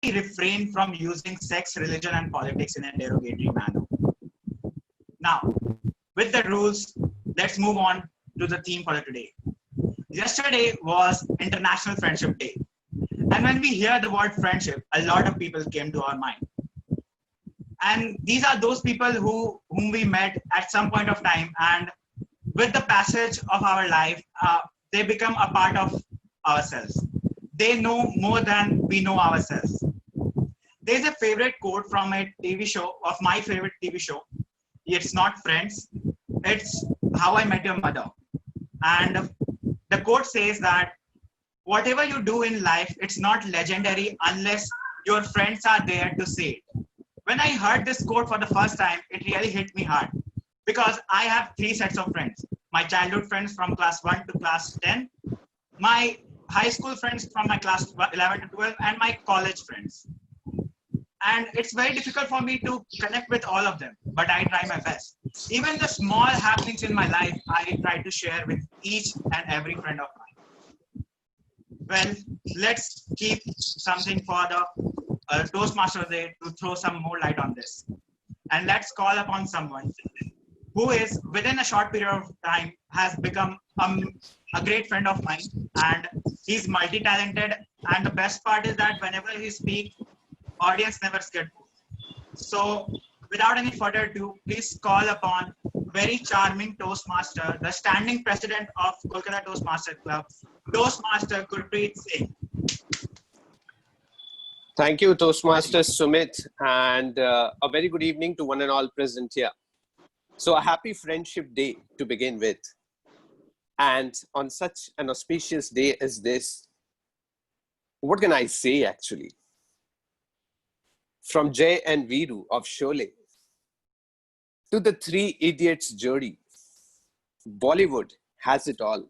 refrain from using sex, religion, and politics in a derogatory manner. Now, with the rules, let's move on to the theme for today. Yesterday was International Friendship Day. And when we hear the word friendship, a lot of people came to our mind. And these are those people whom we met at some point of time, and with the passage of our life, they become a part of ourselves. They know more than we know ourselves. There's a favorite quote from a TV show, of my favorite TV show. It's not Friends, it's How I Met Your Mother. And the quote says that whatever you do in life, it's not legendary unless your friends are there to say it. When I heard this quote for the first time, it really hit me hard because I have three sets of friends. My childhood friends from class 1 to class 10, my high school friends from my class 11 to 12, and my college friends. And it's very difficult for me to connect with all of them, but I try my best. Even the small happenings in my life, I try to share with each and every friend of mine. Well, let's keep something for the Toastmaster Day to throw some more light on this. And let's call upon someone who is, within a short period of time, has become a great friend of mine. And he's multi-talented. And the best part is that whenever he speaks, audience never gets bored. So without any further ado, please call upon very charming Toastmaster, the standing president of Kolkata Toastmaster Club, Toastmaster Gurpreet Singh. Thank you, Toastmaster Sumit, and a very good evening to one and all present here. So a happy Friendship Day to begin with. And on such an auspicious day as this, what can I say actually? From Jay and Viru of Sholay to the Three Idiots jury, Bollywood has it all.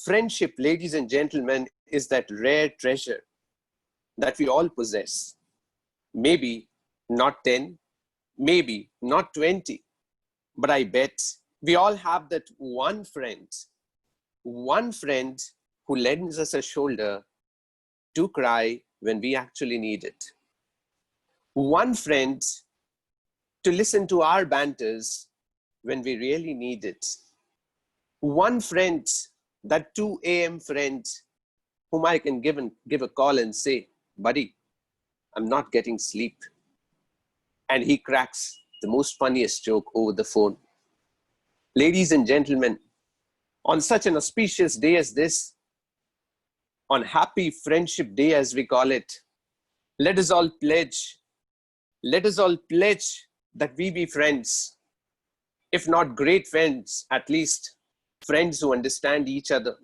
Friendship, ladies and gentlemen, is that rare treasure that we all possess. Maybe not 10, maybe not 20, but I bet we all have that one friend who lends us a shoulder to cry when we actually need it. One friend to listen to our banters when we really need it. One friend, that 2 a.m. friend whom I can give a call and say, buddy, I'm not getting sleep. And he cracks the most funniest joke over the phone. Ladies and gentlemen, on such an auspicious day as this, on Happy Friendship Day as we call it, let us all pledge that we be friends. If not great friends, at least friends who understand each other.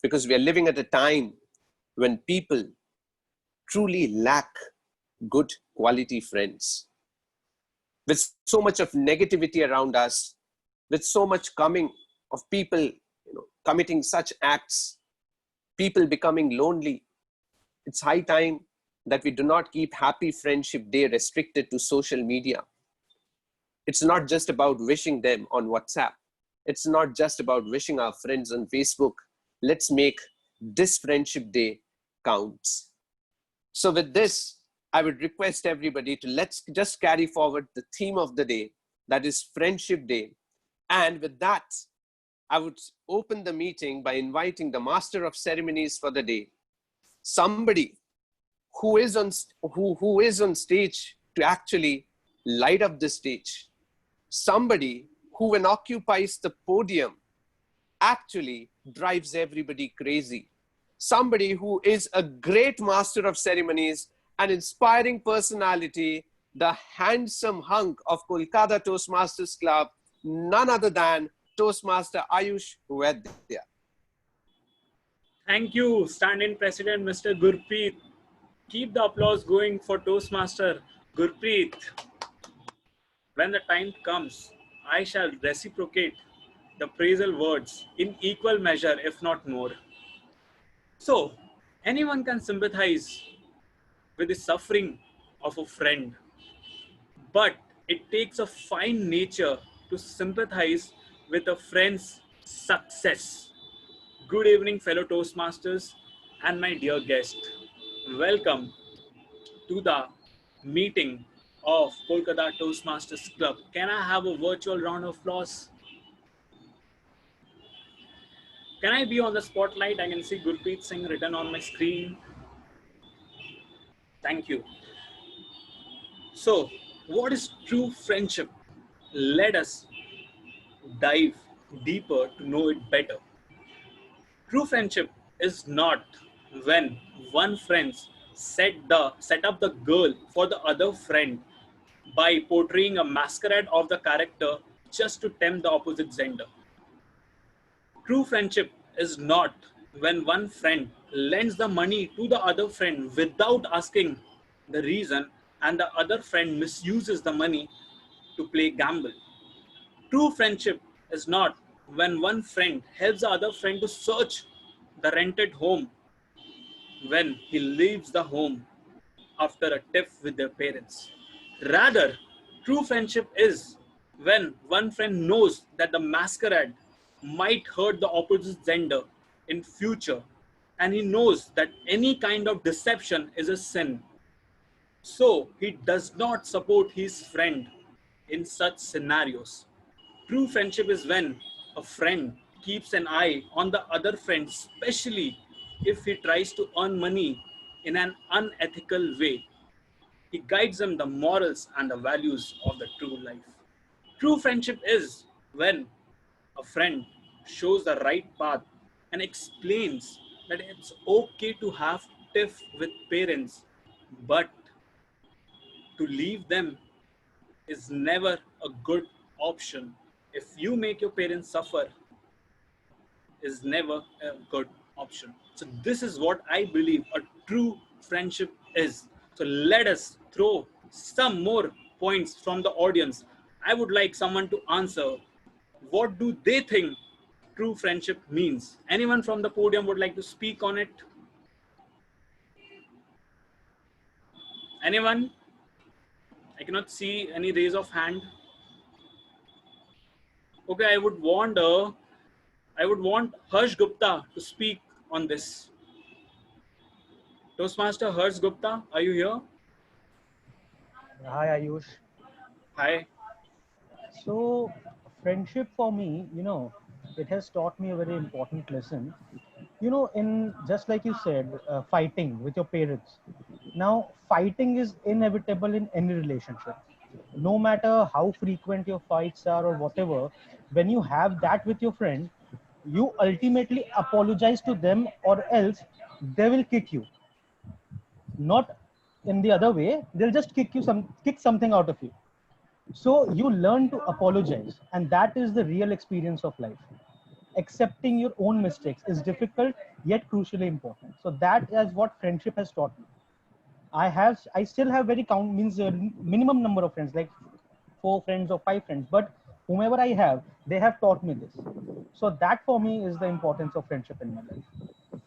Because we are living at a time when people truly lack good quality friends. With so much of negativity around us, with so much coming of people committing such acts, people becoming lonely, it's high time that we do not keep Happy Friendship Day restricted to social media. It's not just about wishing them on WhatsApp. It's not just about wishing our friends on Facebook. Let's make this Friendship Day count. So with this, I would request everybody to let's just carry forward the theme of the day, that is Friendship Day. And with that, I would open the meeting by inviting the Master of Ceremonies for the day, somebody who is on stage to actually light up the stage, somebody who, when occupies the podium, actually drives everybody crazy, somebody who is a great master of ceremonies, an inspiring personality, the handsome hunk of Kolkata Toastmasters Club, none other than Toastmaster Ayush Vaidya. Thank you, stand-in President Mr. Gurpreet. Keep the applause going for Toastmaster Gurpreet. When the time comes, I shall reciprocate the praisal words in equal measure, if not more. So, anyone can sympathize with the suffering of a friend, but it takes a fine nature to sympathize with a friend's success. Good evening, fellow Toastmasters and my dear guest. Welcome to the meeting of Kolkata Toastmasters Club. Can I have a virtual round of applause? Can I be on the spotlight? I can see Gurpreet Singh written on my screen. Thank you. So, what is true friendship? Let us dive deeper to know it better. True friendship is not when one friend set up the girl for the other friend by portraying a masquerade of the character just to tempt the opposite gender. True friendship is not when one friend lends the money to the other friend without asking the reason and the other friend misuses the money to play gamble. True friendship is not when one friend helps the other friend to search the rented home when he leaves the home after a tiff with their parents. Rather, true friendship is when one friend knows that the masquerade might hurt the opposite gender in future and he knows that any kind of deception is a sin. So he does not support his friend in such scenarios. True friendship is when a friend keeps an eye on the other friend, especially if he tries to earn money in an unethical way. He guides them the morals and the values of the true life. True friendship is when a friend shows the right path and explains that it's okay to have tiff with parents, but to leave them is never a good option. If you make your parents suffer, is never a good option. So this is what I believe a true friendship is. So let us throw some more points from the audience. I would like someone to answer what do they think true friendship means. Anyone from the podium would like to speak on it? Anyone? I cannot see any raise of hand. Okay, I would want Harsh Gupta to speak on this. Toastmaster Harsh Gupta, are you here? Hi Ayush. Hi. So, friendship for me, it has taught me a very important lesson. In just like you said, fighting with your parents. Now, fighting is inevitable in any relationship. No matter how frequent your fights are or whatever, when you have that with your friend, you ultimately apologize to them or else they will kick you. Not in the other way, they'll just kick something out of you. So you learn to apologize, and that is the real experience of life. Accepting your own mistakes is difficult yet crucially important. So that is what friendship has taught me. I still have very minimum number of friends, like 4 friends or 5 friends, but whomever I have, they have taught me this. So that for me is the importance of friendship in my life.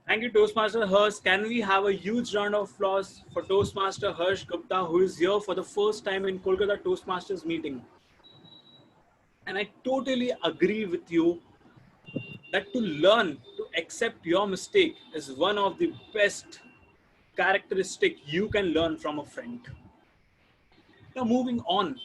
Thank you, Toastmaster Harsh. Can we have a huge round of applause for Toastmaster Harsh Gupta, who is here for the first time in Kolkata Toastmasters meeting? And I totally agree with you that to learn to accept your mistake is one of the best characteristic you can learn from a friend. Now moving on,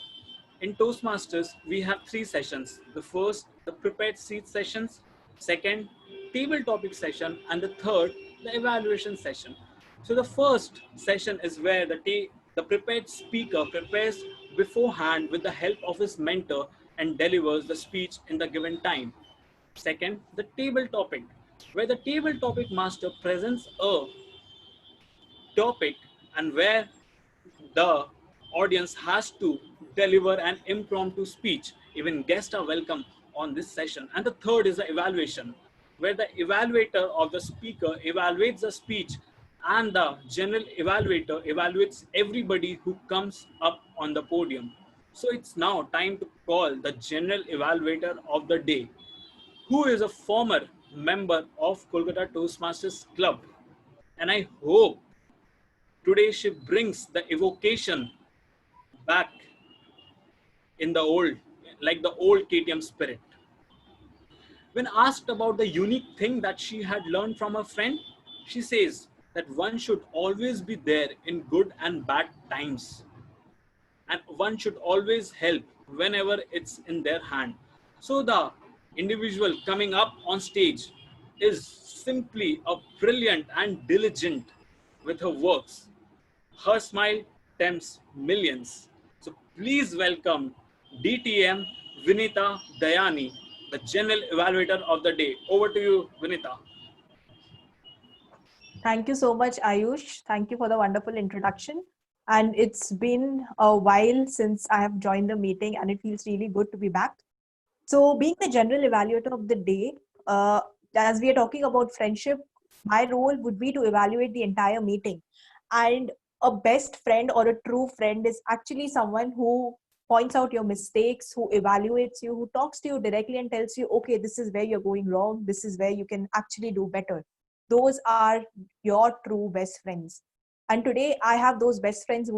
in Toastmasters, we have 3 sessions. The first, the prepared seat sessions. Second, table topic session. And the third, the evaluation session. So the first session is where the prepared speaker prepares beforehand with the help of his mentor and delivers the speech in the given time. Second, the table topic, where the table topic master presents a topic and where the audience has to deliver an impromptu speech. Even guests are welcome on this session. And the third is the evaluation, where the evaluator of the speaker evaluates the speech and the general evaluator evaluates everybody who comes up on the podium. So it's now time to call the general evaluator of the day, who is a former member of Kolkata Toastmasters Club. And I hope today she brings the evocation back in the old, like the old KTM spirit. When asked about the unique thing that she had learned from her friend, she says, that one should always be there in good and bad times, and one should always help whenever it's in their hand. So the individual coming up on stage is simply a brilliant and diligent with her works. Her smile tempts millions. So please welcome DTM Vinita Dayani, the general evaluator of the day. Over to you, Vinita. Thank you so much, Ayush. Thank you for the wonderful introduction. And it's been a while since I have joined the meeting, and it feels really good to be back. So, being the general evaluator of the day, as we are talking about friendship, my role would be to evaluate the entire meeting. And a best friend or a true friend is actually someone who points out your mistakes, who evaluates you, who talks to you directly and tells you, okay, this is where you're going wrong, this is where you can actually do better. Those are your true best friends. And today I have those best friends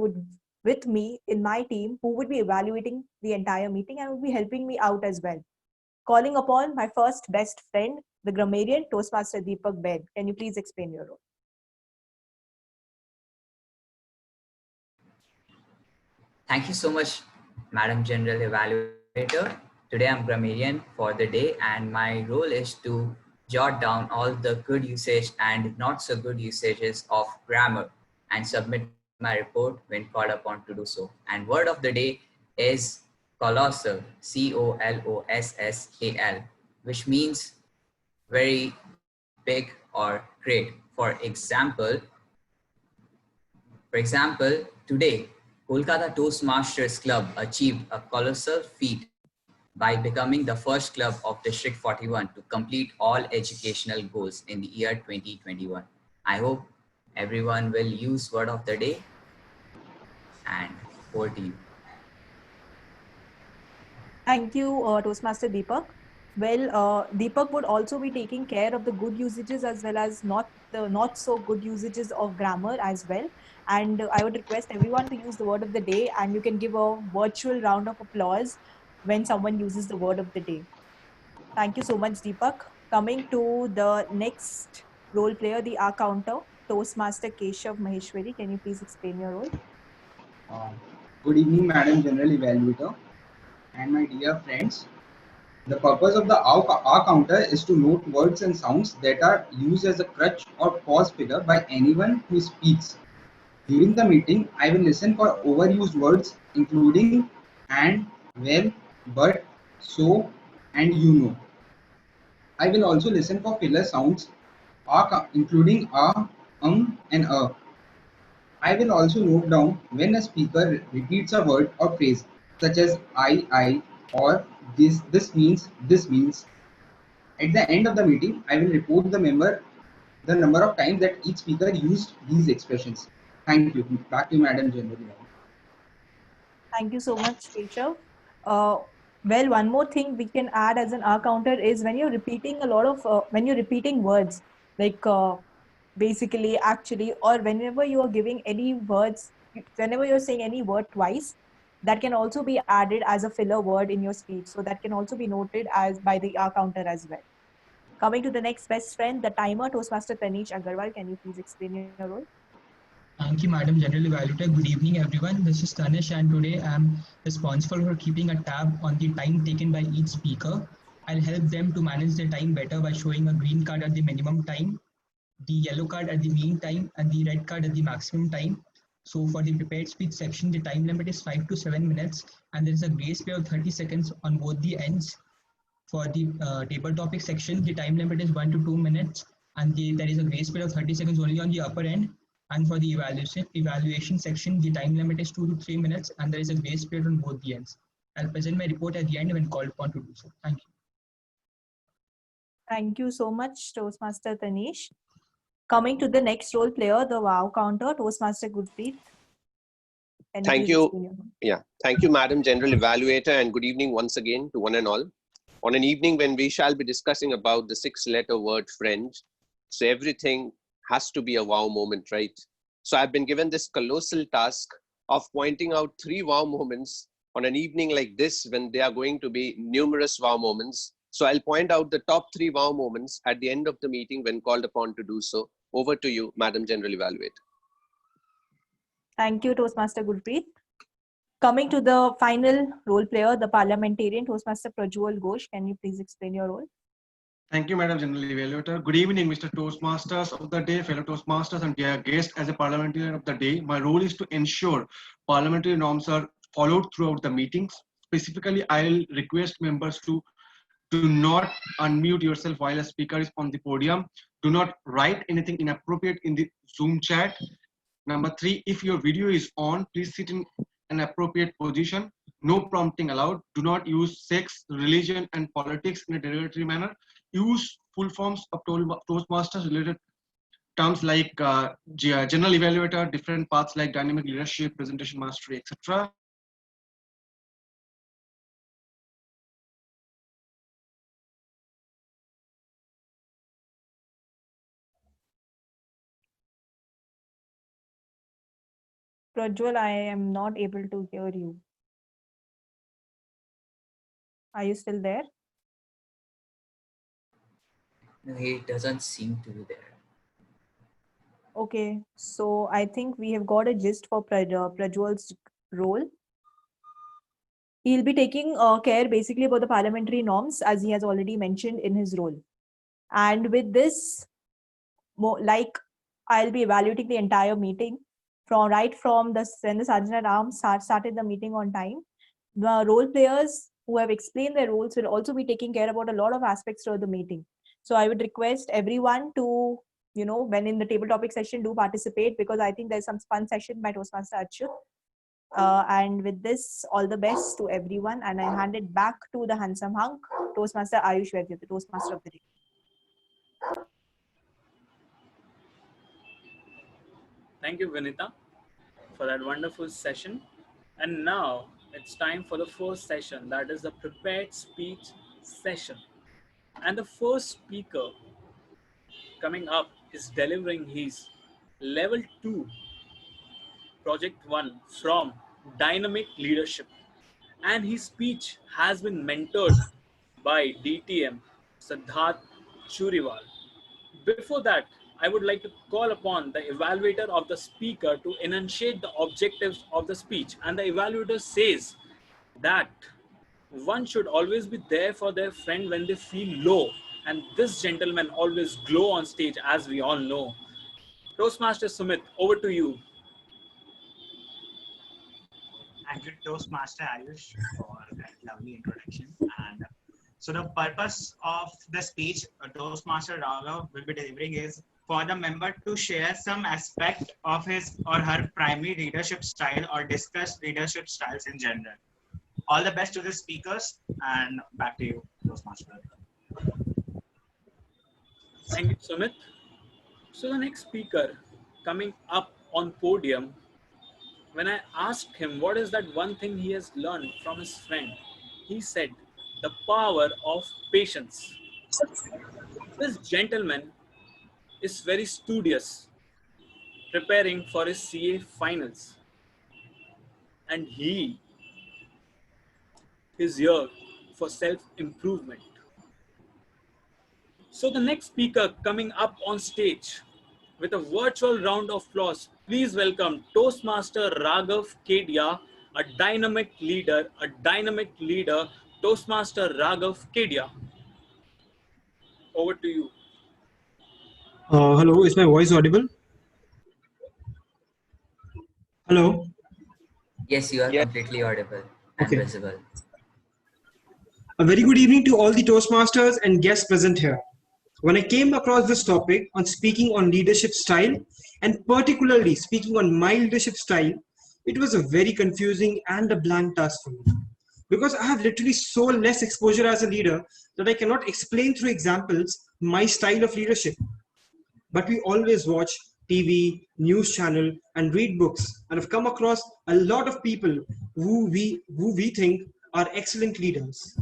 with me in my team who would be evaluating the entire meeting and would be helping me out as well. Calling upon my first best friend, the grammarian Toastmaster Deepak Baid. Can you please explain your role? Thank you so much, Madam General Evaluator. Today I'm grammarian for the day, and my role is to jot down all the good usage and not so good usages of grammar and submit my report when called upon to do so. And word of the day is colossal, COLOSSAL, which means very big or great. For example, today, Kolkata Toastmasters Club achieved a colossal feat by becoming the first club of District 41 to complete all educational goals in the year 2021. I hope everyone will use word of the day, and over to you. Thank you, Toastmaster Deepak. Well, Deepak would also be taking care of the good usages as well as not so good usages of grammar as well. And I would request everyone to use the word of the day, and you can give a virtual round of applause when someone uses the word of the day. Thank you so much, Deepak. Coming to the next role player, the R counter, Toastmaster Keshav Maheshwari. Can you please explain your role? Good evening, Madam General Evaluator and my dear friends. The purpose of the R counter is to note words and sounds that are used as a crutch or pause figure by anyone who speaks. During the meeting, I will listen for overused words including and, well, but, so, and you know. I will also listen for filler sounds including and I will also note down when a speaker repeats a word or phrase such as I, or this means, this means. At the end of the meeting, I will report the number of times that each speaker used these expressions. Thank you. Back to Madam General. Thank you so much, Keshav. Well, one more thing we can add as an R counter is when you're repeating when you're repeating words, like basically, actually, or whenever you are giving any words, whenever you're saying any word twice, that can also be added as a filler word in your speech. So that can also be noted as by the R counter as well. Coming to the next best friend, the timer, Toastmaster Tanish Agarwal. Can you please explain your role? Thank you, Madam General Evaluator. Good evening, everyone. This is Tanish, and today I'm responsible for keeping a tab on the time taken by each speaker. I'll help them to manage their time better by showing a green card at the minimum time, the yellow card at the mean time, and the red card at the maximum time. So for the prepared speech section, the time limit is 5 to 7 minutes, and there is a grace period of 30 seconds on both the ends. For the table topic section, the time limit is 1 to 2 minutes, and there is a grace period of 30 seconds only on the upper end. And for the evaluation section, the time limit is 2 to 3 minutes, and there is a grace period on both the ends. I'll present my report at the end when called upon to do so. Thank you. Thank you so much, Toastmaster Tanish. Coming to the next role player, the wow counter, Toastmaster Gurpreet. Thank you. Yeah, thank you, Madam General Evaluator, and good evening once again to one and all. On an evening when we shall be discussing about the 6-letter word friend, so everything has to be a wow moment, right? So I've been given this colossal task of pointing out 3 wow moments on an evening like this when there are going to be numerous wow moments. So I'll point out the top 3 wow moments at the end of the meeting when called upon to do so. Over to you, Madam General Evaluator. Thank you, Toastmaster Gurpreet. Coming to the final role player, the parliamentarian, Toastmaster Prajwal Ghosh. Can you please explain your role? Thank you, Madam General Evaluator. Good evening, Mr. Toastmasters of the day, fellow Toastmasters and dear guests. As a parliamentarian of the day, my role is to ensure parliamentary norms are followed throughout the meetings. Specifically, I'll request members to do not unmute yourself while a speaker is on the podium. Do not write anything inappropriate in the Zoom chat. Number 3, if your video is on, please sit in an appropriate position. No prompting allowed. Do not use sex, religion, and politics in a derogatory manner. Use full forms of Toastmasters related terms like general evaluator, different paths like dynamic leadership, presentation mastery, etc. Prajwal, I am not able to hear you. Are you still there? No, he doesn't seem to be there. Okay, so I think we have got a gist for Prajwal's role. He'll be taking care basically about the parliamentary norms, as he has already mentioned in his role. And with this, like I'll be evaluating the entire meeting from when the Sergeant at Arms started the meeting on time. The role players who have explained their roles will also be taking care about a lot of aspects throughout the meeting. So I would request everyone to, when in the table topic session, do participate, because I think there's some fun session by Toastmaster Achyut. And with this, all the best to everyone. And I hand it back to the handsome hunk, Toastmaster Ayush Vaidya, the Toastmaster of the day. Thank you, Vinita, for that wonderful session. And now it's time for the first session, that is the prepared speech session. And the first speaker coming up is delivering his level 2 project 1 from Dynamic Leadership. And his speech has been mentored by DTM Siddharth Churiwal. Before that, I would like to call upon the evaluator of the speaker to enunciate the objectives of the speech. And the evaluator says that one should always be there for their friend when they feel low. And this gentleman always glow on stage, as we all know. Toastmaster Sumit, over to you. Thank you, Toastmaster Ayush, for that lovely introduction. And so the purpose of the speech Toastmaster Raghav will be delivering is for the member to share some aspect of his or her primary leadership style or discuss leadership styles in general. All the best to the speakers, and back to you, Toastmaster. Thank you, Sumit. So the next speaker coming up on podium, when I asked him what is that one thing he has learned from his friend, he said, the power of patience. This gentleman is very studious, preparing for his CA finals. And he is here for self-improvement. So the next speaker coming up on stage with a virtual round of applause, please welcome Toastmaster Raghav Kedia, a dynamic leader, Toastmaster Raghav Kedia. Over to you. Hello, is my voice audible? Hello? Yes, you are completely audible and visible. A very good evening to all the Toastmasters and guests present here. When I came across this topic on speaking on leadership style, and particularly speaking on my leadership style, it was a very confusing and a blank task for me. Because I have literally so less exposure as a leader that I cannot explain through examples my style of leadership. But we always watch TV, news channel, and read books, and have come across a lot of people who we think are excellent leaders.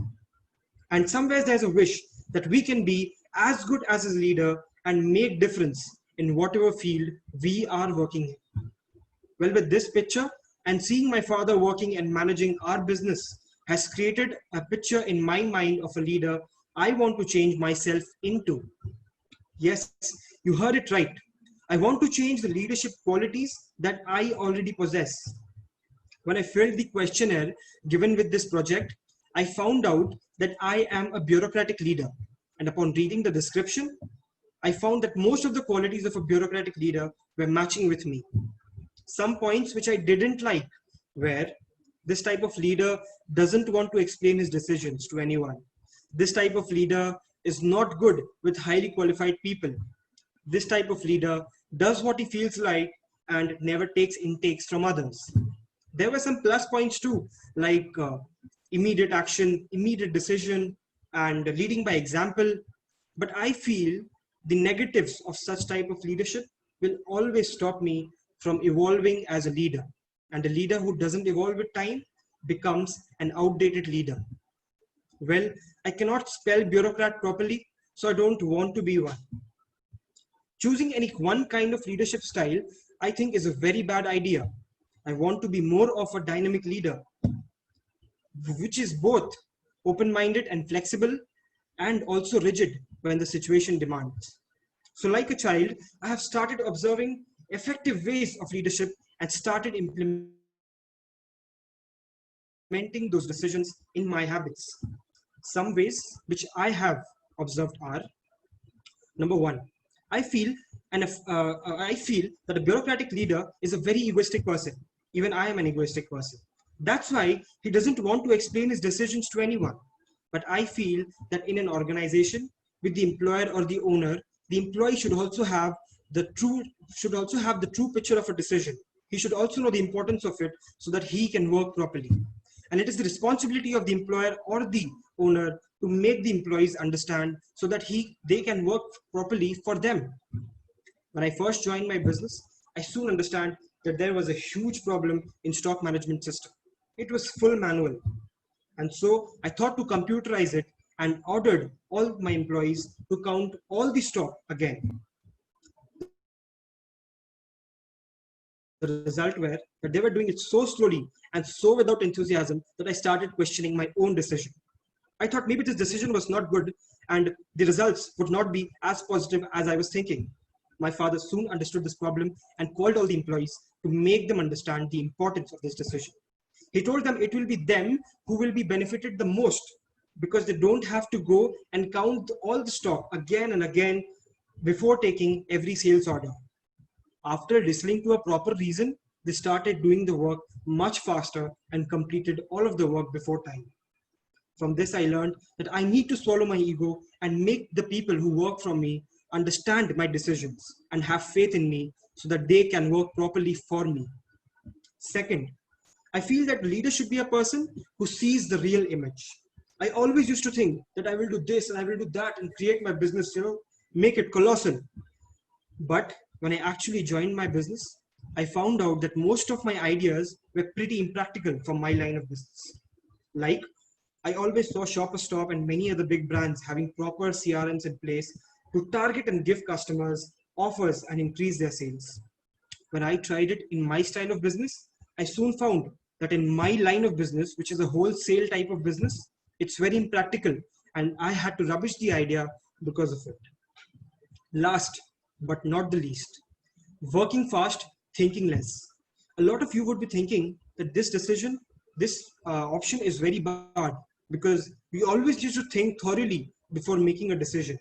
And somewhere there's a wish that we can be as good as a leader and make difference in whatever field we are working in. Well, with this picture and seeing my father working and managing our business has created a picture in my mind of a leader I want to change myself into. Yes, you heard it right. I want to change the leadership qualities that I already possess. When I filled the questionnaire given with this project, I found out that I am a bureaucratic leader. And upon reading the description, I found that most of the qualities of a bureaucratic leader were matching with me. Some points which I didn't like were this type of leader doesn't want to explain his decisions to anyone. This type of leader is not good with highly qualified people. This type of leader does what he feels like and never takes intakes from others. There were some plus points too, like immediate action, immediate decision, and leading by example. But I feel the negatives of such type of leadership will always stop me from evolving as a leader. And a leader who doesn't evolve with time becomes an outdated leader. Well, I cannot spell bureaucrat properly, so I don't want to be one. Choosing any one kind of leadership style, I think, is a very bad idea. I want to be more of a dynamic leader, which is both open-minded and flexible, and also rigid when the situation demands. So like a child, I have started observing effective ways of leadership and started implementing those decisions in my habits. Some ways which I have observed are: number one, I feel that a bureaucratic leader is a very egoistic person. Even I am an egoistic person. That's why he doesn't want to explain his decisions to anyone. But I feel that in an organization with the employer or the owner, the employee should also have the true picture of a decision. He should also know the importance of it so that he can work properly. And it is the responsibility of the employer or the owner to make the employees understand so that they can work properly for them. When I first joined my business, I soon understand that there was a huge problem in stock management system. It was full manual. And so I thought to computerize it and ordered all my employees to count all the stock again. The result were that they were doing it so slowly and so without enthusiasm that I started questioning my own decision. I thought maybe this decision was not good and the results would not be as positive as I was thinking. My father soon understood this problem and called all the employees to make them understand the importance of this decision. He told them it will be them who will be benefited the most because they don't have to go and count all the stock again and again before taking every sales order. After listening to a proper reason, they started doing the work much faster and completed all of the work before time. From this, I learned that I need to swallow my ego and make the people who work for me understand my decisions and have faith in me so that they can work properly for me. Second, I feel that leader should be a person who sees the real image. I always used to think that I will do this and I will do that and create my business, make it colossal. But when I actually joined my business, I found out that most of my ideas were pretty impractical for my line of business. Like, I always saw Shoppers Stop and many other big brands having proper CRMs in place to target and give customers offers and increase their sales. When I tried it in my style of business, I soon found that in my line of business, which is a wholesale type of business, it's very impractical and I had to rubbish the idea because of it. Last but not the least, working fast, thinking less. A lot of you would be thinking that this option is very bad because we always used to think thoroughly before making a decision.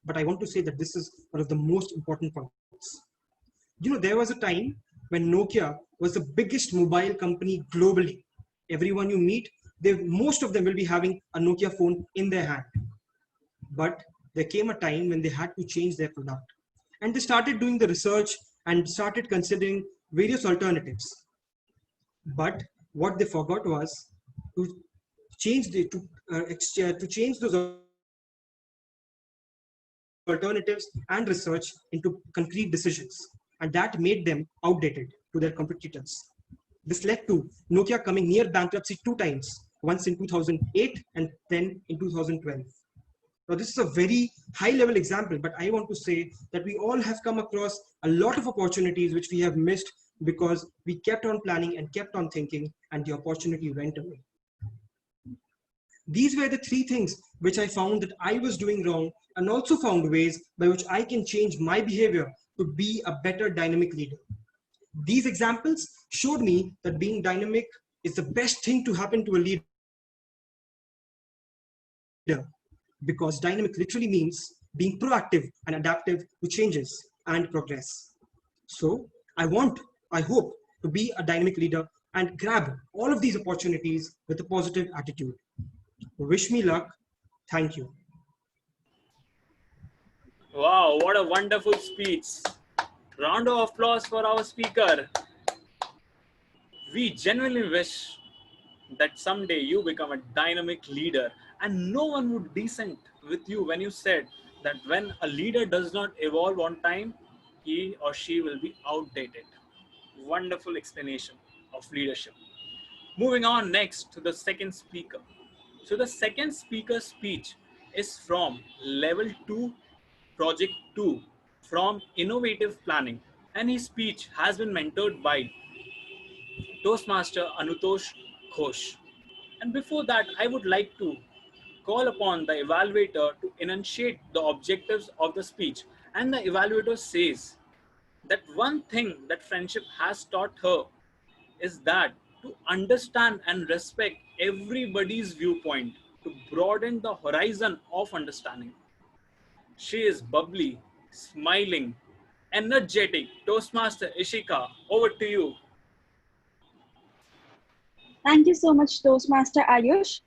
But I want to say that this is one of the most important points. There was a time when Nokia was the biggest mobile company globally. Everyone you meet, most of them will be having a Nokia phone in their hand. But there came a time when they had to change their product. And they started doing the research and started considering various alternatives. But what they forgot was to change those alternatives and research into concrete decisions. And that made them outdated to their competitors. This led to Nokia coming near bankruptcy 2 times, once in 2008 and then in 2012. Now, this is a very high-level example, but I want to say that we all have come across a lot of opportunities which we have missed because we kept on planning and kept on thinking, and the opportunity went away. These were the 3 things which I found that I was doing wrong, and also found ways by which I can change my behavior to be a better dynamic leader. These examples showed me that being dynamic is the best thing to happen to a leader, because dynamic literally means being proactive and adaptive to changes and progress. So I hope to be a dynamic leader and grab all of these opportunities with a positive attitude. Wish me luck. Thank you. Wow, what a wonderful speech. Round of applause for our speaker. We genuinely wish that someday you become a dynamic leader, and no one would dissent with you when you said that when a leader does not evolve on time, he or she will be outdated. Wonderful explanation of leadership. Moving on next to the second speaker. So the second speaker's speech is from level 2, project 2, from innovative planning, and his speech has been mentored by Toastmaster Anutosh Ghosh. And before that, I would like to call upon the evaluator to enunciate the objectives of the speech. And the evaluator says that one thing that friendship has taught her is that to understand and respect everybody's viewpoint, to broaden the horizon of understanding. She is bubbly, smiling, energetic. Toastmaster Ishika, over to you. Thank you so much, Toastmaster Ayush.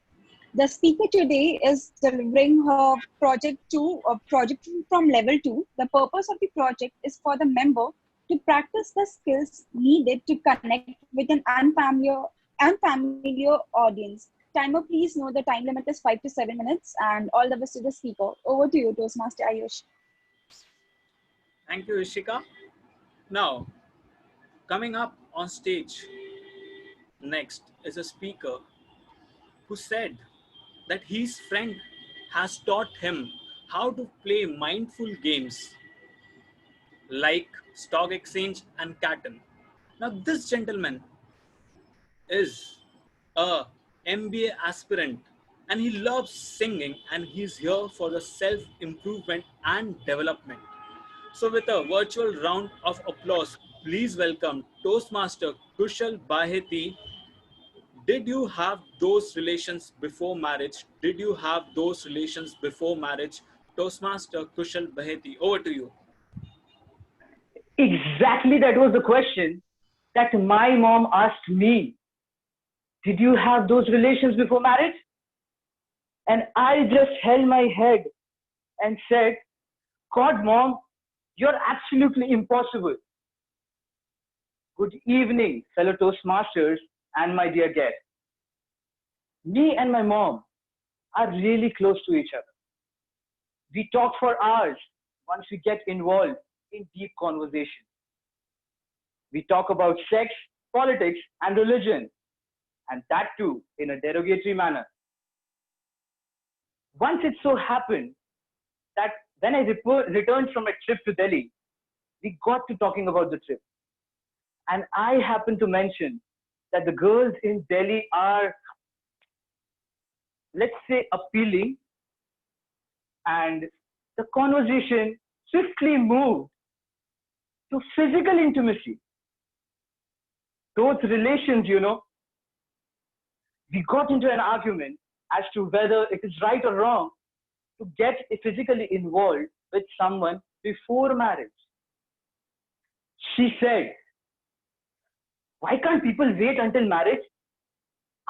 The speaker today is delivering her project 2, or project from level 2. The purpose of the project is for the member to practice the skills needed to connect with an unfamiliar audience. Timer, please know the time limit is 5 to 7 minutes, and all the best to the speaker. Over to you, Toastmaster Ayush. Thank you, Ishika. Now, coming up on stage next is a speaker who said that his friend has taught him how to play mindful games like stock exchange and Catan. Now, this gentleman is a MBA aspirant and he loves singing, and he's here for the self-improvement and development. So with a virtual round of applause, please welcome Toastmaster Kushal Baheti. Did you have those relations before marriage? Did you have those relations before marriage? Toastmaster Kushal Baheti, over to you. Exactly, that was the question that my mom asked me. Did you have those relations before marriage? And I just held my head and said, God, Mom, you're absolutely impossible. Good evening, fellow Toastmasters and my dear guest. Me and my mom are really close to each other. We talk for hours once we get involved in deep conversation. We talk about sex, politics, and religion, and that too in a derogatory manner. Once it so happened that when I returned from a trip to Delhi, we got to talking about the trip. And I happened to mention that the girls in Delhi are, let's say, appealing, and the conversation swiftly moved to physical intimacy. Those relations, we got into an argument as to whether it is right or wrong to get physically involved with someone before marriage. She said, why can't people wait until marriage?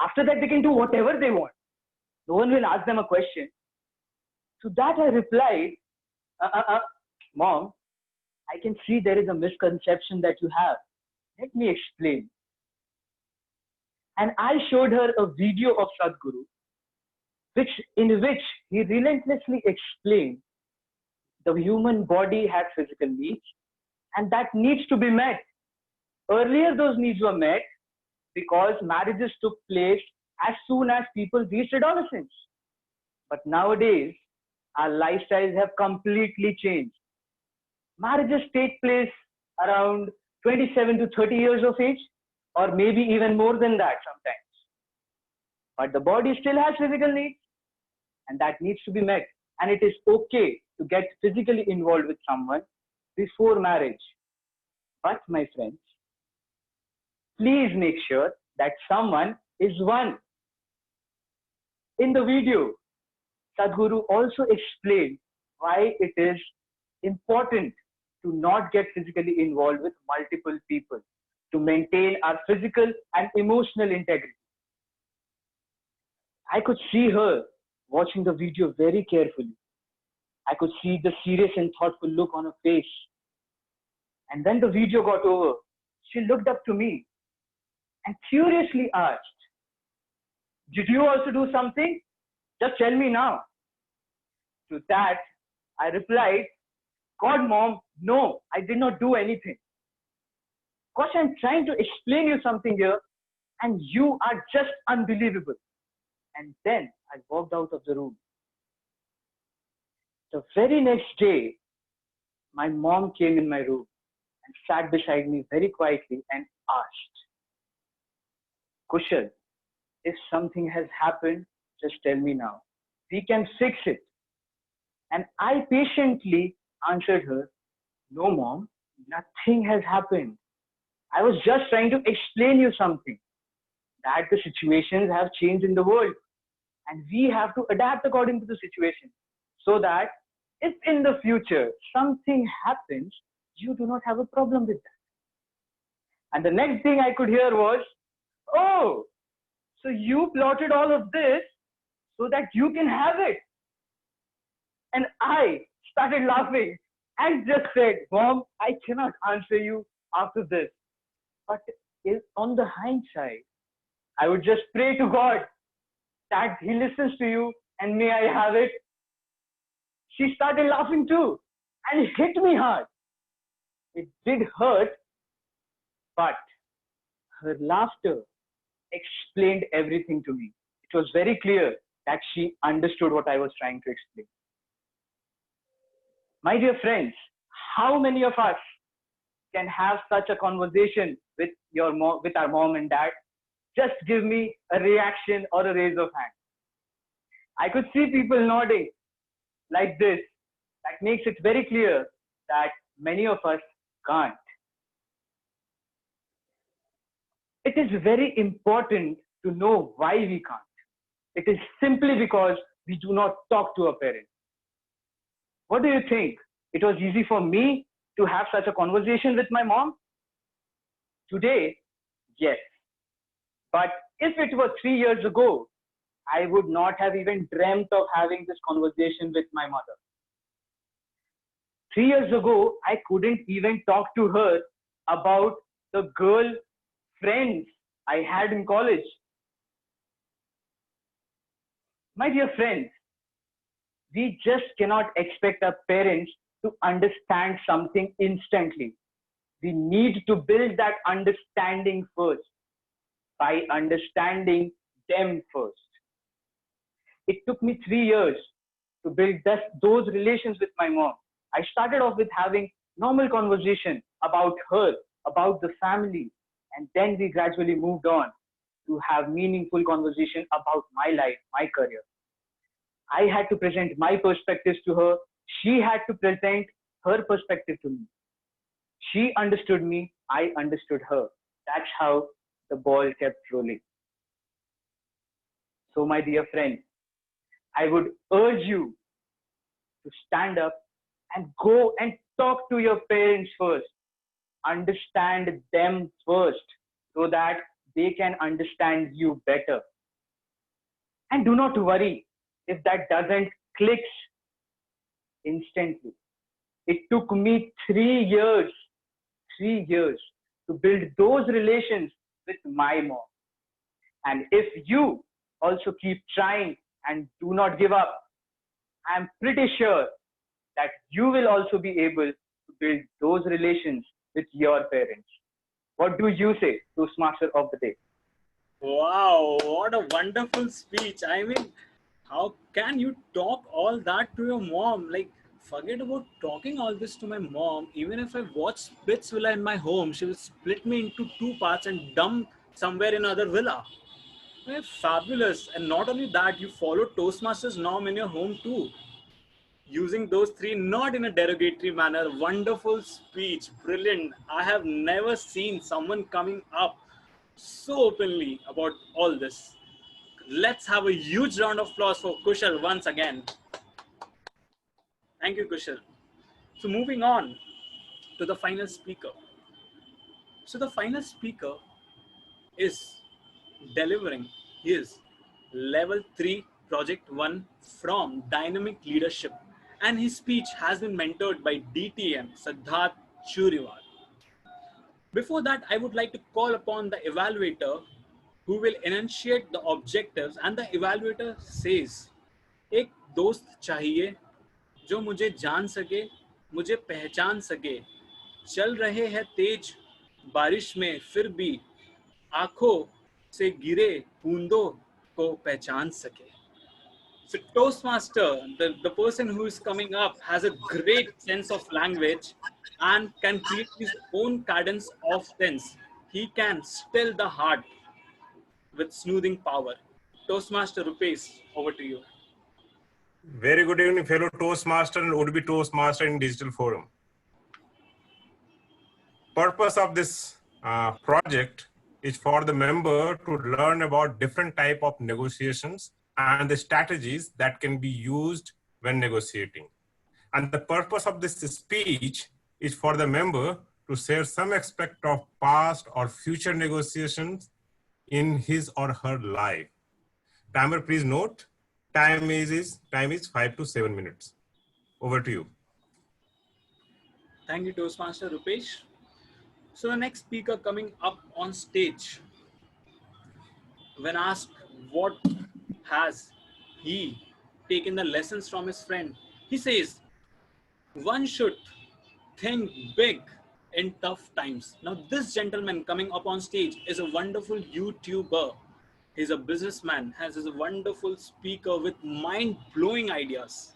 After that, they can do whatever they want. No one will ask them a question. To that I replied, Mom, I can see there is a misconception that you have. Let me explain. And I showed her a video of Sadhguru, in which he relentlessly explained the human body has physical needs, and that needs to be met. Earlier, those needs were met because marriages took place as soon as people reached adolescence. But nowadays, our lifestyles have completely changed. Marriages take place around 27 to 30 years of age, or maybe even more than that sometimes. But the body still has physical needs, and that needs to be met. And it is okay to get physically involved with someone before marriage. But my friends, please make sure that someone is one. In the video, Sadhguru also explained why it is important to not get physically involved with multiple people to maintain our physical and emotional integrity. I could see her watching the video very carefully. I could see the serious and thoughtful look on her face. And when the video got over, she looked up to me and curiously asked, "Did you also do something? Just tell me now." To that, I replied, "God, Mom, no, I did not do anything. Gosh, I'm trying to explain you something here, and you are just unbelievable." And then I walked out of the room. The very next day, my mom came in my room and sat beside me very quietly and asked, "Kushal, if something has happened, just tell me now. We can fix it." And I patiently answered her, "No, Mom, nothing has happened. I was just trying to explain you something, that the situations have changed in the world and we have to adapt according to the situation so that if in the future something happens, you do not have a problem with that." And the next thing I could hear was, "Oh, so you plotted all of this so that you can have it." And I started laughing and just said, "Mom, I cannot answer you after this. But if on the hindsight, I would just pray to God that He listens to you and may I have it." She started laughing too and it hit me hard. It did hurt, but her laughter explained everything to me. It was very clear that she understood what I was trying to explain. My dear friends, how many of us can have such a conversation with with our mom and dad? Just give me a reaction or a raise of hand. I could see people nodding like this. That makes it very clear that many of us can't. It is very important to know why we can't. It is simply because we do not talk to our parents. What do you think? It was easy for me to have such a conversation with my mom? Today, yes. But if it was 3 years ago, I would not have even dreamt of having this conversation with my mother. 3 years ago, I couldn't even talk to her about the girl friends I had in college. My dear friends, we just cannot expect our parents to understand something instantly. We need to build that understanding first by understanding them first. It took me 3 years to build those relations with my mom. I started off with having normal conversation about her, about the family, and then we gradually moved on to have meaningful conversation about my life, my career. I had to present my perspectives to her. She had to present her perspective to me. She understood me, I understood her. That's how the ball kept rolling. So my dear friends, I would urge you to stand up and go and talk to your parents first. Understand them first so that they can understand you better. And do not worry if that doesn't click instantly. It took me 3 years to build those relations with my mom. And if you also keep trying and do not give up, I'm pretty sure that you will also be able to build those relations with your parents. What do you say, Toastmaster of the Day? Wow, what a wonderful speech. I mean, how can you talk all that to your mom? Like, forget about talking all this to my mom. Even if I watch Splitsvilla in my home, she will split me into 2 parts and dump somewhere in another villa. Fabulous. And not only that, you follow Toastmasters norm in your home too. using those three not in a derogatory manner. Wonderful speech, brilliant. I have never seen someone coming up so openly about all this. Let's have a huge round of applause for Kushal once again. Thank you, Kushal. So moving on to the final speaker. So the final speaker is delivering his level 3 project 1 from Dynamic Leadership, and his speech has been mentored by DTM Siddharth Churiwal. Before that, I would like to call upon the evaluator who will enunciate the objectives, and the evaluator says, एक दोस्त चाहिए जो मुझे जान सके, मुझे पहचान सके, चल रहे हैं तेज बारिश में फिर भी आंखों से गिरे बूंदों को पहचान सके. So Toastmaster, the person who is coming up has a great sense of language and can create his own cadence of tense. He can still the heart with smoothing power. Toastmaster Rupesh, over to you. Very good evening, fellow Toastmaster and would-be Toastmaster in Digital Forum. Purpose of this project is for the member to learn about different type of negotiations and the strategies that can be used when negotiating. And the purpose of this speech is for the member to share some aspect of past or future negotiations in his or her life. Timer, please note, time is 5 to 7 minutes. Over to you. Thank you, Toastmaster Rupesh. So the next speaker coming up on stage, when asked what has he taken the lessons from his friend, he says, one should think big in tough times. Now this gentleman coming up on stage is a wonderful YouTuber. He's a businessman, is a wonderful speaker with mind-blowing ideas.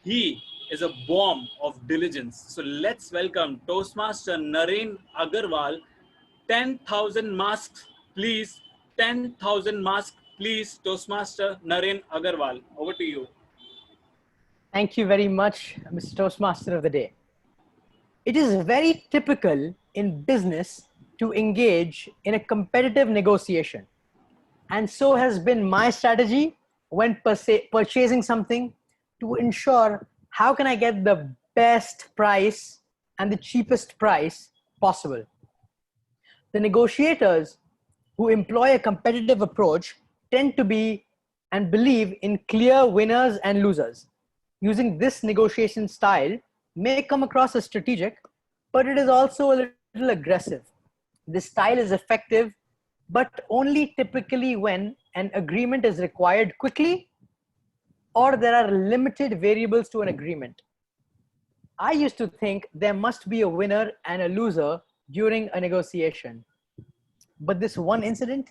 He is a bomb of diligence. So let's welcome Toastmaster Naren Agarwal. 10,000 masks, please. 10,000 masks, please. Toastmaster Naren Agarwal. Over to you. Thank you very much, Mr. Toastmaster of the day. It is very typical in business to engage in a competitive negotiation. And so has been my strategy when purchasing something, to ensure how can I get the best price and the cheapest price possible. The negotiators who employ a competitive approach tend to be and believe in clear winners and losers. Using this negotiation style may come across as strategic, but it is also a little aggressive. This style is effective, but only typically when an agreement is required quickly or there are limited variables to an agreement. I used to think there must be a winner and a loser during a negotiation. But this one incident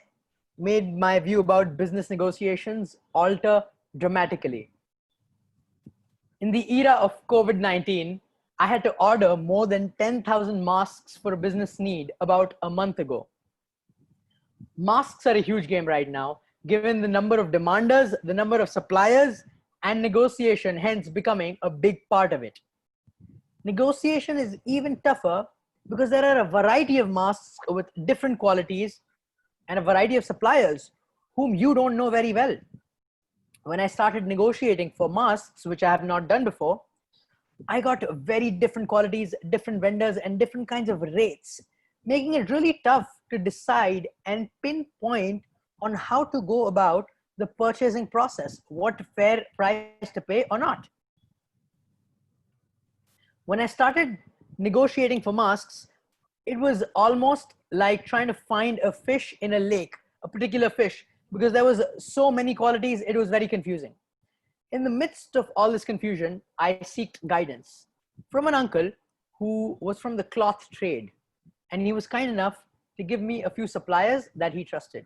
made my view about business negotiations alter dramatically. In the era of COVID-19, I had to order more than 10,000 masks for a business need about a month ago. Masks are a huge game right now, given the number of demanders, the number of suppliers, and negotiation hence becoming a big part of it. Negotiation is even tougher because there are a variety of masks with different qualities and a variety of suppliers whom you don't know very well. When I started negotiating for masks, which I have not done before, I got very different qualities, different vendors, and different kinds of rates, making it really tough to decide and pinpoint on how to go about the purchasing process, what fair price to pay or not. When I started negotiating for masks, it was almost like trying to find a fish in a lake, a particular fish, because there was so many qualities, it was very confusing. In the midst of all this confusion, I sought guidance from an uncle who was from the cloth trade, and he was kind enough to give me a few suppliers that he trusted.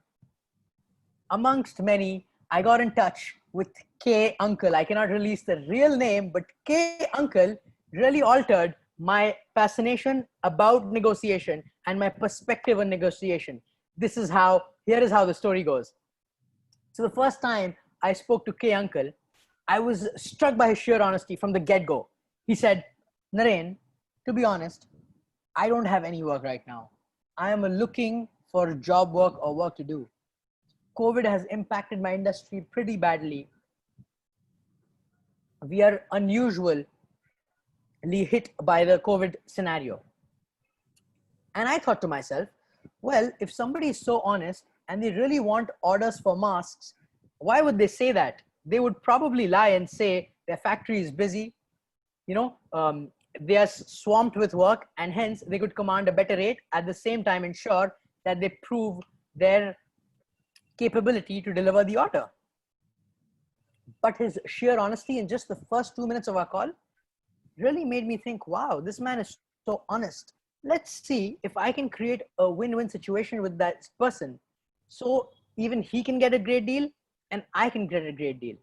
Amongst many, I got in touch with K Uncle. I cannot release the real name, but K Uncle really altered my fascination about negotiation and my perspective on negotiation. Here is how the story goes. So the first time I spoke to K Uncle, I was struck by his sheer honesty from the get-go. He said, Naren, to be honest, I don't have any work right now. I am looking for job work or work to do. COVID has impacted my industry pretty badly. We are unusually hit by the COVID scenario. And I thought to myself, well, if somebody is so honest and they really want orders for masks, why would they say that? They would probably lie and say their factory is busy, they are swamped with work, and hence they could command a better rate, at the same time ensure that they prove their capability to deliver the order. But his sheer honesty in just the first 2 minutes of our call really made me think, wow, this man is so honest. Let's see if I can create a win-win situation with that person. So even he can get a great deal and I can get a great deal.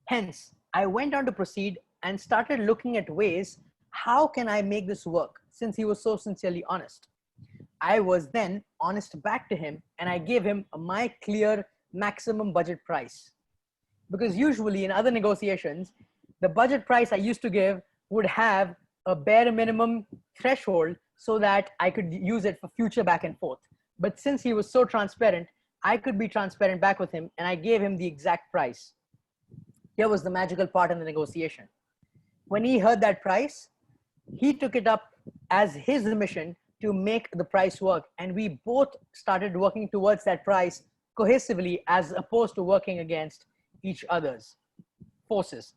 Hence, I went on to proceed and started looking at ways, how can I make this work, since he was so sincerely honest. I was then honest back to him and I gave him my clear maximum budget price. Because usually in other negotiations, the budget price I used to give would have a bare minimum threshold so that I could use it for future back and forth. But since he was so transparent, I could be transparent back with him and I gave him the exact price. Here was the magical part in the negotiation. When he heard that price, he took it up as his mission to make the price work. And we both started working towards that price cohesively as opposed to working against each other's forces.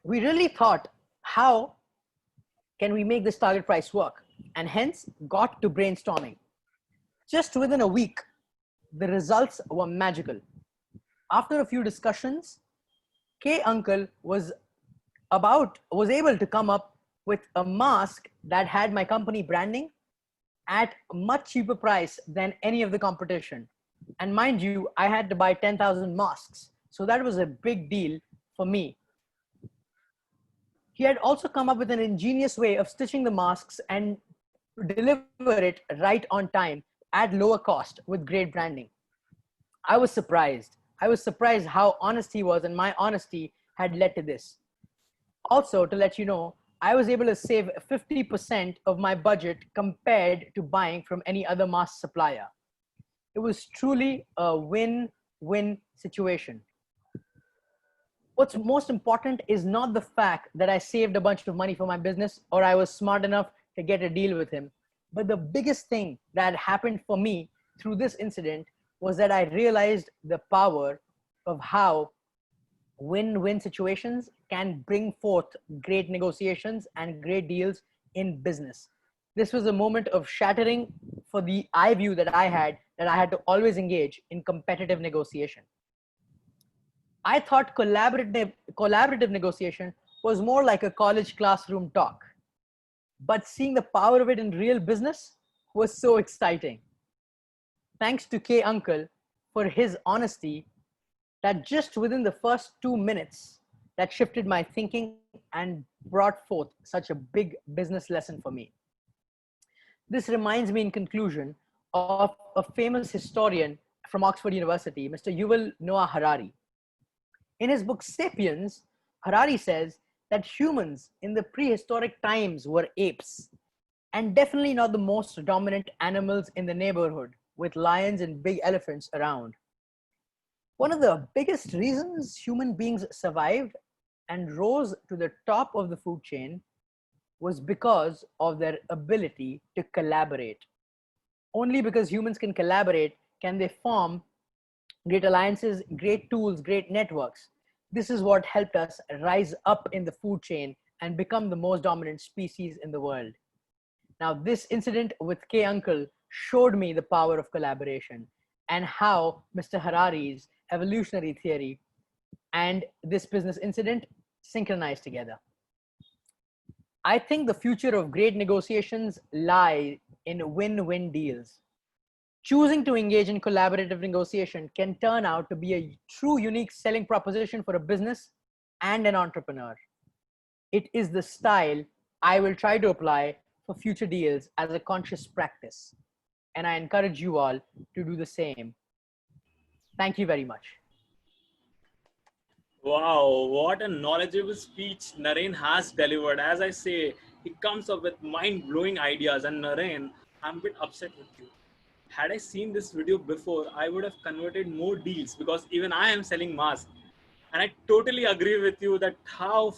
We really thought, how can we make this target price work? And hence got to brainstorming. Just within a week, the results were magical. After a few discussions, K Uncle was able to come up with a mask that had my company branding at a much cheaper price than any of the competition. And mind you, I had to buy 10,000 masks. So that was a big deal for me. He had also come up with an ingenious way of stitching the masks and deliver it right on time at lower cost with great branding. I was surprised. I was surprised how honest he was, and my honesty had led to this. Also, to let you know, I was able to save 50% of my budget compared to buying from any other mask supplier. It was truly a win-win situation. What's most important is not the fact that I saved a bunch of money for my business or I was smart enough to get a deal with him. But the biggest thing that happened for me through this incident was that I realized the power of how win-win situations can bring forth great negotiations and great deals in business. This was a moment of shattering for the eye view that I had to always engage in competitive negotiation. I thought collaborative negotiation was more like a college classroom talk, but seeing the power of it in real business was so exciting. Thanks to K Uncle for his honesty that just within the first 2 minutes that shifted my thinking and brought forth such a big business lesson for me. This reminds me in conclusion of a famous historian from Oxford University, Mr. Yuval Noah Harari. In his book Sapiens, Harari says that humans in the prehistoric times were apes, and definitely not the most dominant animals in the neighborhood, with lions and big elephants around. One of the biggest reasons human beings survived and rose to the top of the food chain was because of their ability to collaborate. Only because humans can collaborate can they form great alliances, great tools, great networks. This is what helped us rise up in the food chain and become the most dominant species in the world. Now, this incident with K Uncle showed me the power of collaboration and how Mr. Harari's evolutionary theory and this business incident synchronized together. I think the future of great negotiations lie in win-win deals. Choosing to engage in collaborative negotiation can turn out to be a true unique selling proposition for a business and an entrepreneur. It is the style I will try to apply for future deals as a conscious practice. And I encourage you all to do the same. Thank you very much. Wow, what a knowledgeable speech Naren has delivered. As I say, he comes up with mind-blowing ideas. And Naren, I'm a bit upset with you. Had I seen this video before, I would have converted more deals because even I am selling masks. And I totally agree with you that how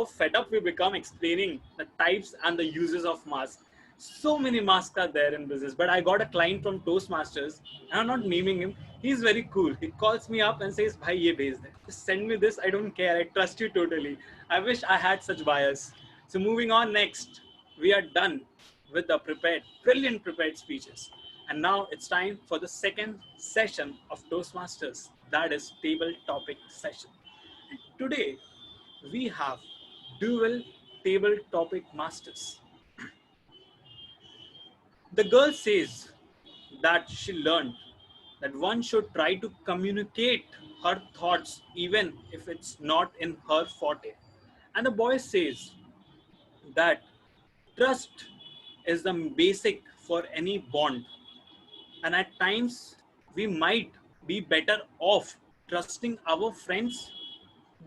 fed up we become explaining the types and the uses of masks. So many masks are there in business. But I got a client from Toastmasters, and I'm not naming him. He's very cool. He calls me up and says, "Bhai, ye bhej de. Just send me this. I don't care. I trust you totally." I wish I had such buyers. So moving on next, we are done with the brilliant prepared speeches. And now it's time for the second session of Toastmasters, that is table topic session. And today we have dual table topic masters. The girl says that she learned that one should try to communicate her thoughts even if it's not in her forte. And the boy says that trust is the basic for any bond. And at times, we might be better off trusting our friends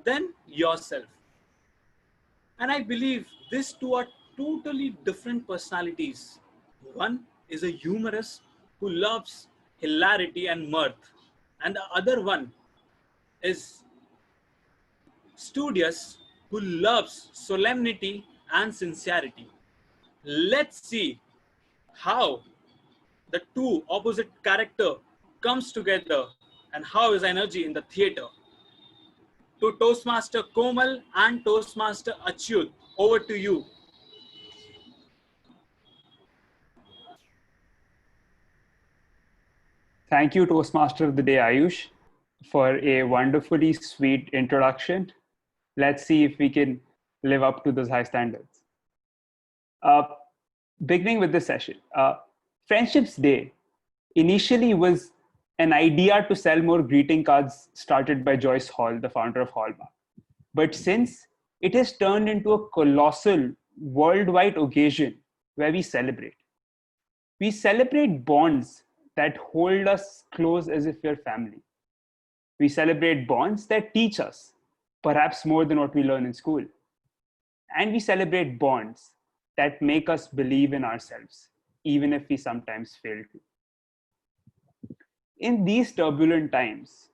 than yourself. And I believe these two are totally different personalities. One is a humorist who loves hilarity and mirth, and the other one is studious who loves solemnity and sincerity. Let's see how the two opposite character comes together and how is energy in the theater. To Toastmaster Komal and Toastmaster Achyut, over to you. Thank you, Toastmaster of the Day, Ayush, for a wonderfully sweet introduction. Let's see if we can live up to those high standards. Beginning with this session, Friendships Day initially was an idea to sell more greeting cards started by Joyce Hall, the founder of Hallmark. But since it has turned into a colossal worldwide occasion where we celebrate. We celebrate bonds that hold us close as if we're family. We celebrate bonds that teach us, perhaps more than what we learn in school. And we celebrate bonds that make us believe in ourselves, even if we sometimes fail to. In these turbulent times,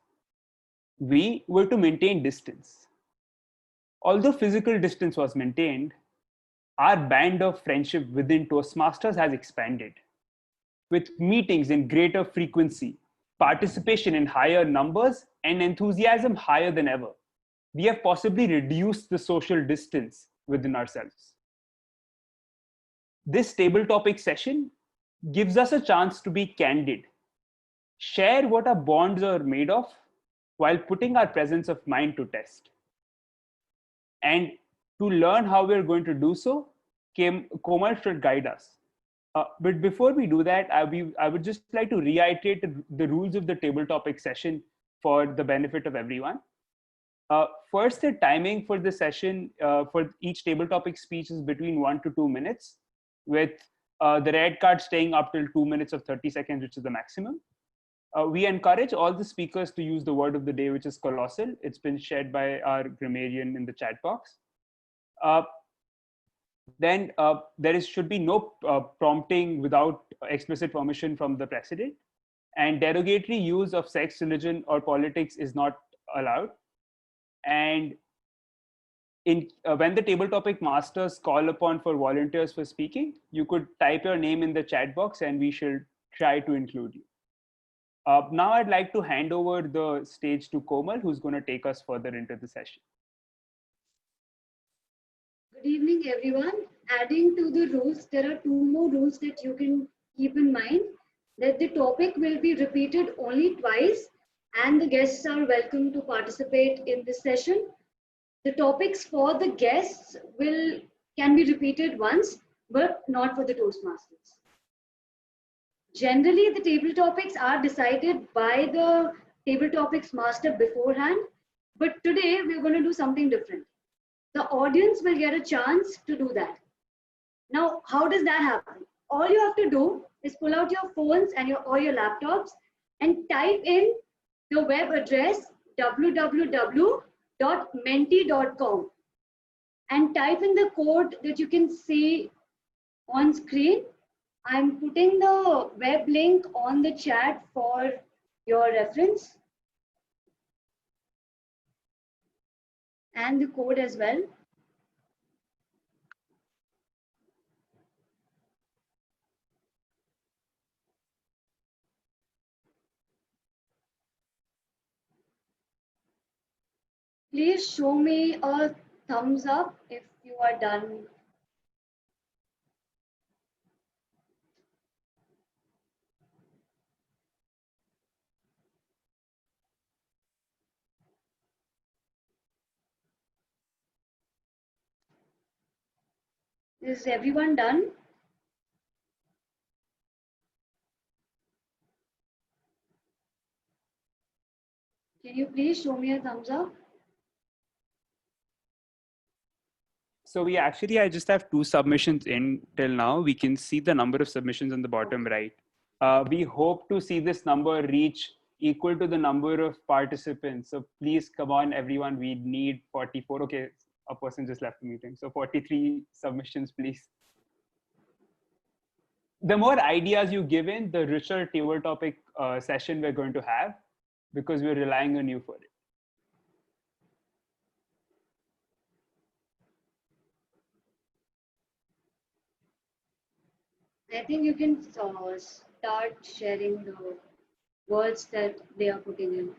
we were to maintain distance. Although physical distance was maintained, our band of friendship within Toastmasters has expanded. With meetings in greater frequency, participation in higher numbers, and enthusiasm higher than ever, we have possibly reduced the social distance within ourselves. This table topic session gives us a chance to be candid, share what our bonds are made of while putting our presence of mind to test. And to learn how we're going to do so, Komal should guide us. But before we do that, I would just like to reiterate the rules of the table topic session for the benefit of everyone. First, the timing for the session for each table topic speech is between 1 to 2 minutes, with the red card staying up till 2 minutes of 30 seconds, which is the maximum. We encourage all the speakers to use the word of the day, which is colossal. It's been shared by our grammarian in the chat box. Then there should be no prompting without explicit permission from the president, and derogatory use of sex, religion, or politics is not allowed. And when the table topic masters call upon for volunteers for speaking, you could type your name in the chat box and we shall try to include you. Now I'd like to hand over the stage to Komal, who's going to take us further into the session. Good evening, everyone. Adding to the rules, there are 2 more rules that you can keep in mind. That the topic will be repeated only twice and the guests are welcome to participate in this session. The topics for the guests can be repeated once, but not for the Toastmasters. Generally, the table topics are decided by the table topics master beforehand, but today we're going to do something different. The audience will get a chance to do that. Now, how does that happen? All you have to do is pull out your phones and or your laptops and type in the web address www.menti.com and type in the code that you can see on screen. I'm putting the web link on the chat for your reference and the code as well. Please show me a thumbs up if you are done. Is everyone done? Can you please show me a thumbs up? So I just have 2 submissions in till now. We can see the number of submissions on the bottom right. We hope to see this number reach equal to the number of participants. So please come on, everyone. We need 44. Okay, a person just left the meeting. So 43 submissions, please. The more ideas you give in, the richer table topic session we're going to have, because we're relying on you for it. I think you can start sharing the words that they are putting in.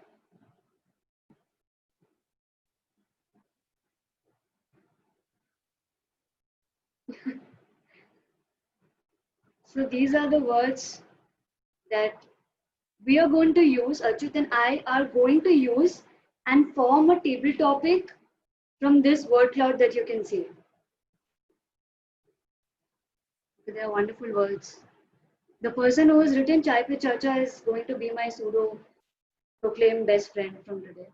So these are the words that we are going to use, Achyut and I are going to use and form a table topic from this word cloud that you can see. They are wonderful words. The person who has written Chai Pe Charcha is going to be my pseudo proclaimed best friend from today.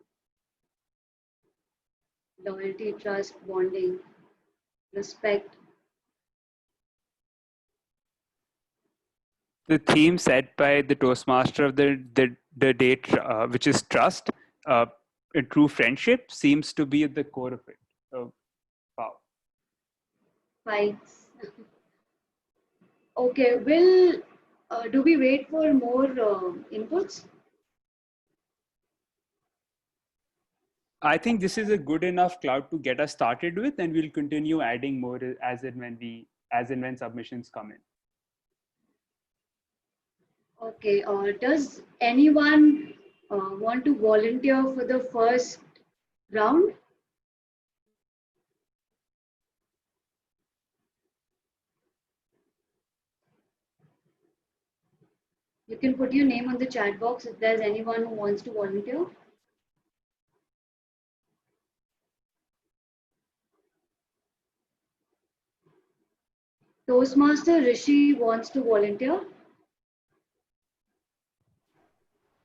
Loyalty, trust, bonding, respect. The theme set by the Toastmaster of the day, which is trust, a true friendship, seems to be at the core of it. So, wow. Fights. Okay, do we wait for more inputs? I think this is a good enough cloud to get us started with, and we'll continue adding more as and when submissions come in. Okay, does anyone want to volunteer for the first round? You can put your name on the chat box if there's anyone who wants to volunteer. Toastmaster Rishi wants to volunteer.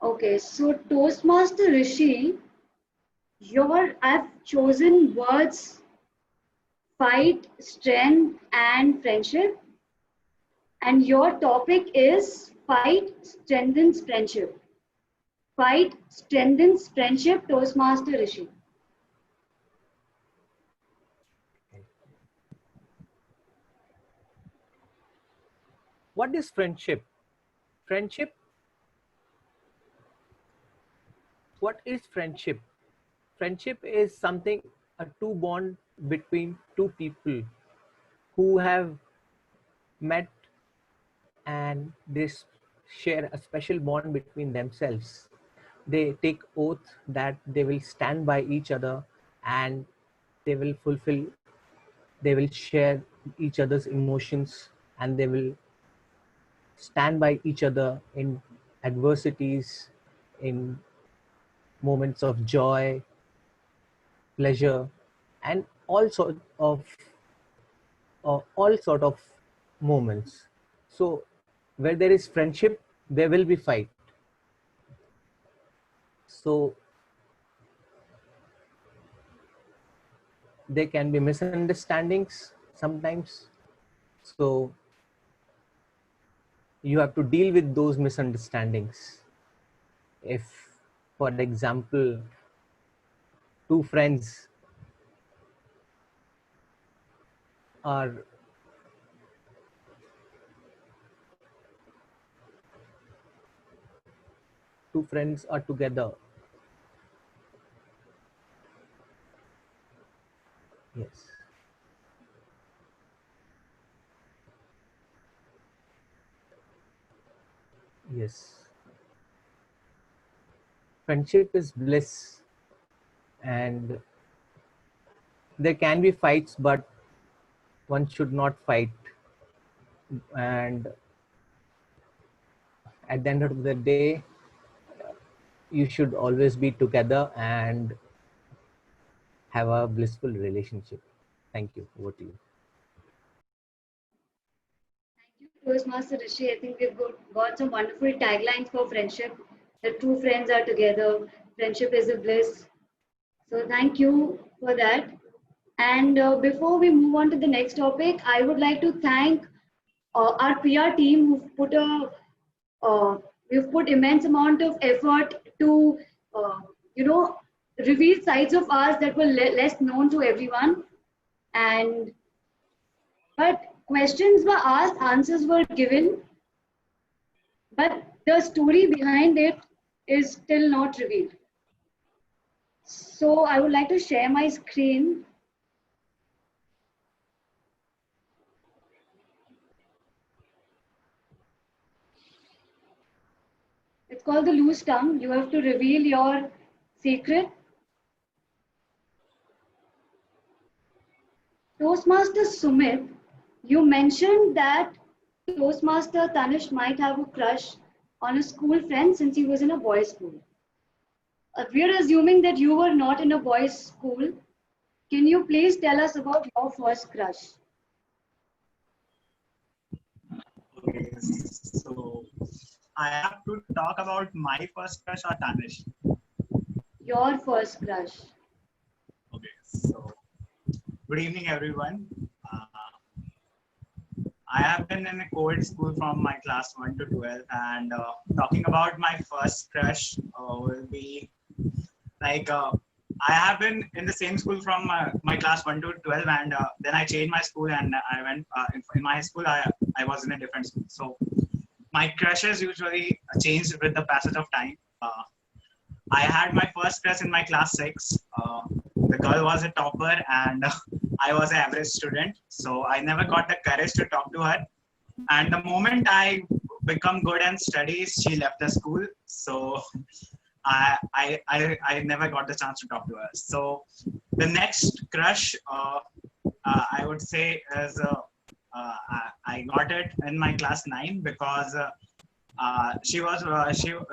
Okay, so Toastmaster Rishi, I've chosen words fight, strength, and friendship. And your topic is fight strengthens friendship. Fight strengthens friendship, Toastmaster Rishi. What is friendship? Friendship? What is friendship? Friendship is something, a two bond between two people who have met and they share a special bond between themselves. They take oath that they will stand by each other and they will share each other's emotions, and they will stand by each other in adversities, in moments of joy, pleasure, and all sort of moments. So where there is friendship, there will be fight. So there can be misunderstandings sometimes. So you have to deal with those misunderstandings. If, for example, two friends are together. Yes. Yes. Friendship is bliss, and there can be fights, but one should not fight. And at the end of the day, you should always be together and have a blissful relationship. Thank you. Over to you. Toastmaster Rishi, I think we've got some wonderful taglines for friendship. The true friends are together. Friendship is a bliss. So thank you for that. And before we move on to the next topic, I would like to thank our PR team we've put immense amount of effort to, you know, reveal sides of ours that were less known to everyone. But questions were asked, answers were given, but the story behind it is still not revealed. So I would like to share my screen. It's called the loose tongue. You have to reveal your secret. Toastmaster Sumit, you mentioned that Toastmaster Tanish might have a crush on a school friend since he was in a boys' school. We're assuming that you were not in a boys' school. Can you please tell us about your first crush? Okay, so I have to talk about my first crush or Tanish? Your first crush. Okay, so good evening, everyone. I have been in a co-ed school from my class 1 to 12, and talking about my first crush will be like I have been in the same school from my class 1 to 12, and then I changed my school, and I went in my school. I was in a different school, so my crushes usually changed with the passage of time. I had my first crush in my class 6. The girl was a topper, and I was an average student, so I never got the courage to talk to her. And the moment I become good in studies, she left the school. So I never got the chance to talk to her. So the next crush, I would say, is I got it in my class 9 because she was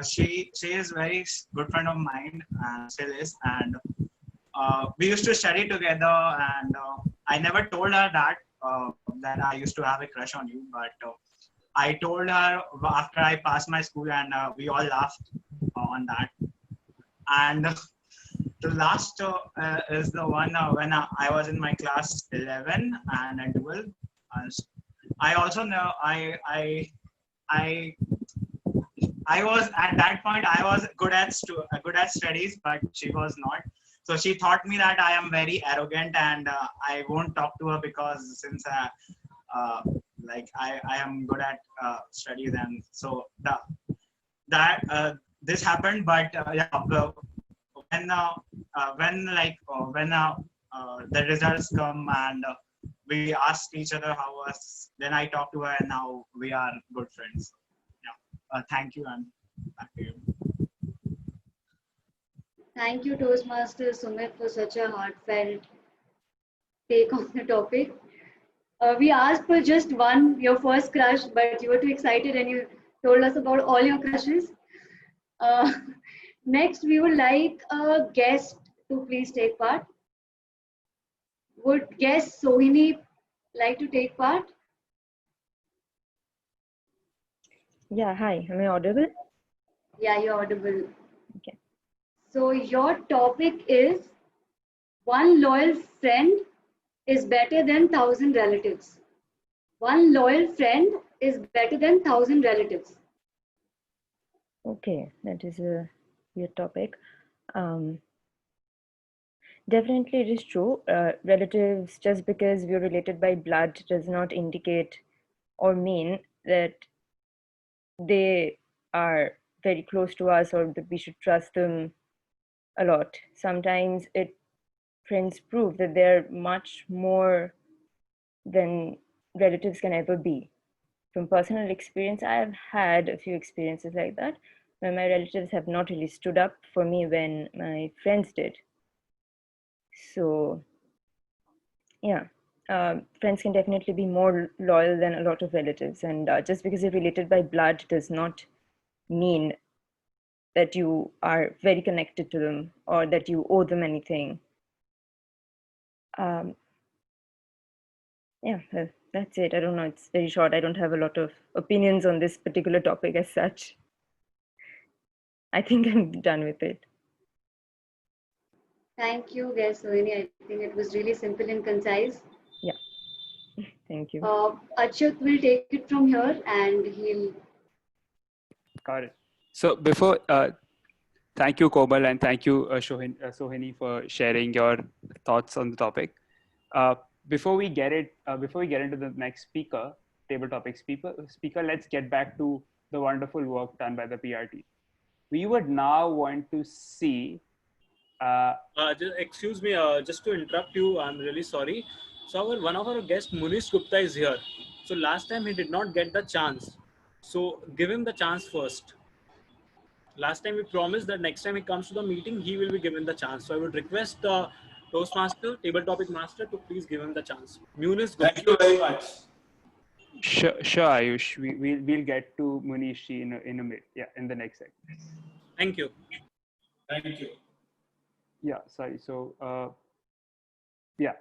she is very good friend of mine and still is, and we used to study together, and I never told her that that I used to have a crush on you, but I told her after I passed my school, and we all laughed on that. And the last is the one when I was in my class 11 and 12. I also know I was at that point I was good at studies, but she was not. So she thought me that I am very arrogant, and I won't talk to her because since like I am good at studies, and so this happened. But yeah, when the results come, and we asked each other how was, then I talked to her, and now we are good friends. Yeah, thank you, and back to you. Thank you, Toastmaster Sumit, for such a heartfelt take on the topic. We asked for just one, your first crush, but you were too excited and you told us about all your crushes. Next, we would like a guest to please take part. Would guest Sohini like to take part? Yeah, hi. Am I audible? Yeah, you're audible. Okay. So your topic is one loyal friend is better than 1,000 relatives. One loyal friend is better than 1,000 relatives. Okay, that is a weird topic. Definitely, it is true. Relatives, just because we're related by blood, does not indicate or mean that they are very close to us or that we should trust them a lot. Sometimes friends prove that they're much more than relatives can ever be. From personal experience, I have had a few experiences like that, where my relatives have not really stood up for me when my friends did. So, yeah, friends can definitely be more loyal than a lot of relatives. And just because you're related by blood does not mean that you are very connected to them or that you owe them anything. Yeah, well, that's it. I don't know. It's very short. I don't have a lot of opinions on this particular topic as such. I think I'm done with it. Thank you, guest Sohini. I think it was really simple and concise. Yeah, thank you. Achyut will take it from here and he'll. Got it. So before, thank you, Komal, and thank you, Sohini, for sharing your thoughts on the topic. Before we get into the next table topic speaker, let's get back to the wonderful work done by the PRT. We would now want to see. Excuse me, just to interrupt you, I'm really sorry. So one of our guests, Munish Gupta, is here. So last time he did not get the chance. So give him the chance first. Last time we promised that next time he comes to the meeting, he will be given the chance. So I would request the Toastmaster, table topic master, to please give him the chance. Munish Gupta. Thank you very much. Sure, Ayush. We'll get to Munish in a minute. Yeah, in the next segment. Thank you. Thank you. Yeah, sorry. So, yeah.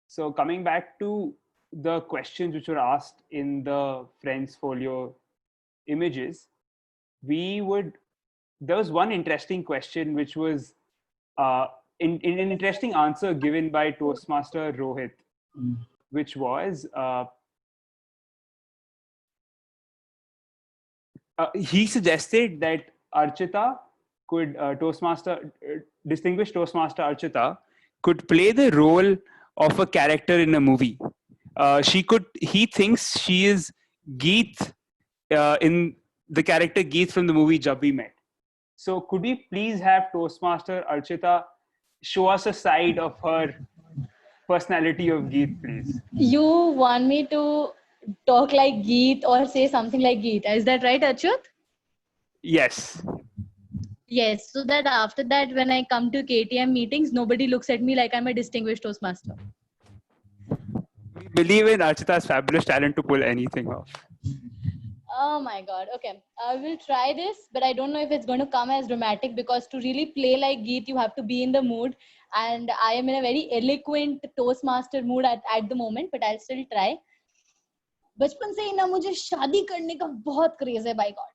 So coming back to the questions which were asked in the Friends Folio images, there was one interesting question which was in an interesting answer given by Toastmaster Rohit, which was he suggested that Archita could distinguished Toastmaster Archita could play the role of a character in a movie. He thinks she is Geet in the character Geet from the movie Jab We Met. So could we please have Toastmaster Archita show us a side of her personality of Geet, please? You want me to talk like Geet or say something like Geet? Is that right, Achyut? Yes. Yes, so that after that, when I come to KTM meetings, nobody looks at me like I'm a distinguished Toastmaster. We believe in Archita's fabulous talent to pull anything off. Oh my God. Okay. I will try this, but I don't know if it's going to come as dramatic, because to really play like Geet, you have to be in the mood. And I am in a very eloquent Toastmaster mood at the moment, but I'll still try. बचपन से ही ना मुझे शादी करने का बहुत craze है, by God.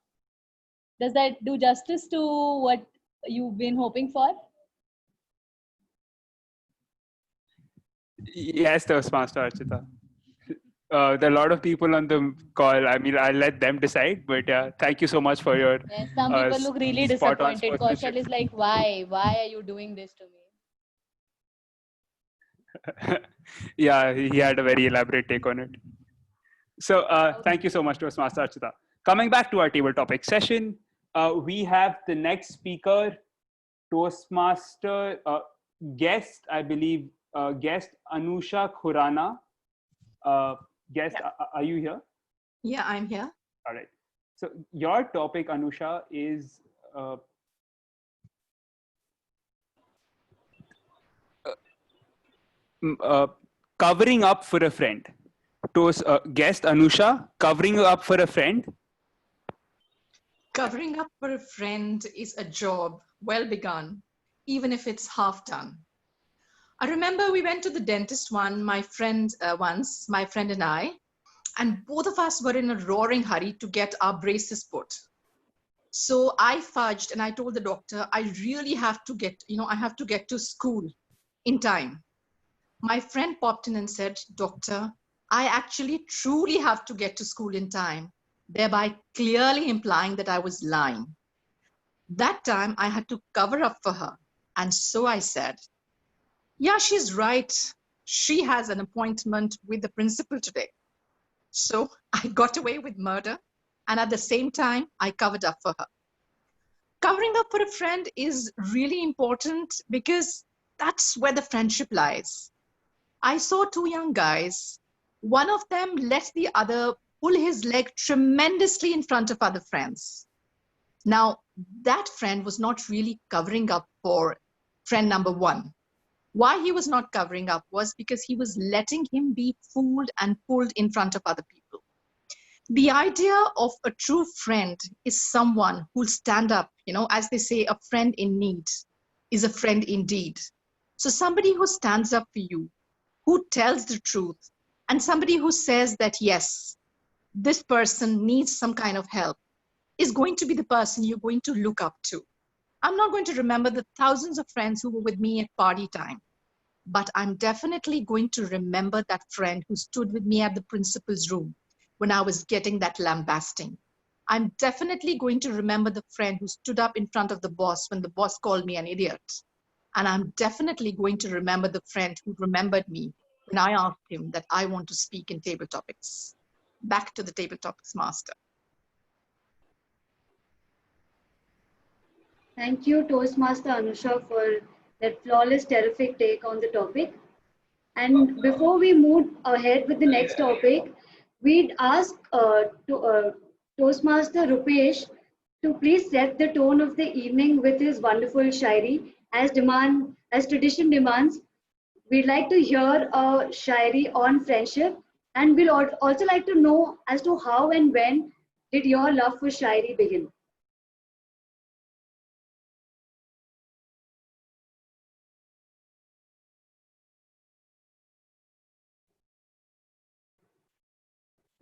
Does that do justice to what you've been hoping for? Yes, Toastmaster Archita. There are a lot of people on the call. I mean, I'll let them decide. But thank you so much for your. Yes, some people look really disappointed. Kaushal is like, why? Why are you doing this to me? Yeah, he had a very elaborate take on it. So thank you so much, Toastmaster Archita. Coming back to our table topic session, we have the next speaker, Toastmaster guest, I believe, guest Anusha Khurana. Guest, yeah. Are you here? Yeah, I'm here. All right. So your topic, Anusha, is covering up for a friend. Guest Anusha, covering up for a friend. Covering up for a friend is a job well begun, even if it's half done. I remember we went to the dentist my friend and I, and both of us were in a roaring hurry to get our braces put. So I fudged and I told the doctor, I really have to get, I have to get to school in time. My friend popped in and said, Doctor, I actually truly have to get to school in time, thereby clearly implying that I was lying. That time I had to cover up for her. And so I said, Yeah, she's right. She has an appointment with the principal today. So I got away with murder, and at the same time, I covered up for her. Covering up for a friend is really important because that's where the friendship lies. I saw two young guys. One of them let the other pull his leg tremendously in front of other friends. Now, that friend was not really covering up for friend number one. Why he was not covering up was because he was letting him be fooled and pulled in front of other people. The idea of a true friend is someone who'll stand up, as they say, a friend in need is a friend indeed. So somebody who stands up for you, who tells the truth, and somebody who says that, yes, this person needs some kind of help is going to be the person you're going to look up to. I'm not going to remember the thousands of friends who were with me at party time, but I'm definitely going to remember that friend who stood with me at the principal's room when I was getting that lambasting. I'm definitely going to remember the friend who stood up in front of the boss when the boss called me an idiot. And I'm definitely going to remember the friend who remembered me when I asked him that I want to speak in table topics. Back to the table topics master. Thank you, Toastmaster Anusha, for that flawless, terrific take on the topic. And before we move ahead with the next topic, we'd ask Toastmaster Rupesh to please set the tone of the evening with his wonderful shairi. As tradition demands, we'd like to hear a shairi on friendship, and we'll also like to know as to how and when did your love for shairi begin.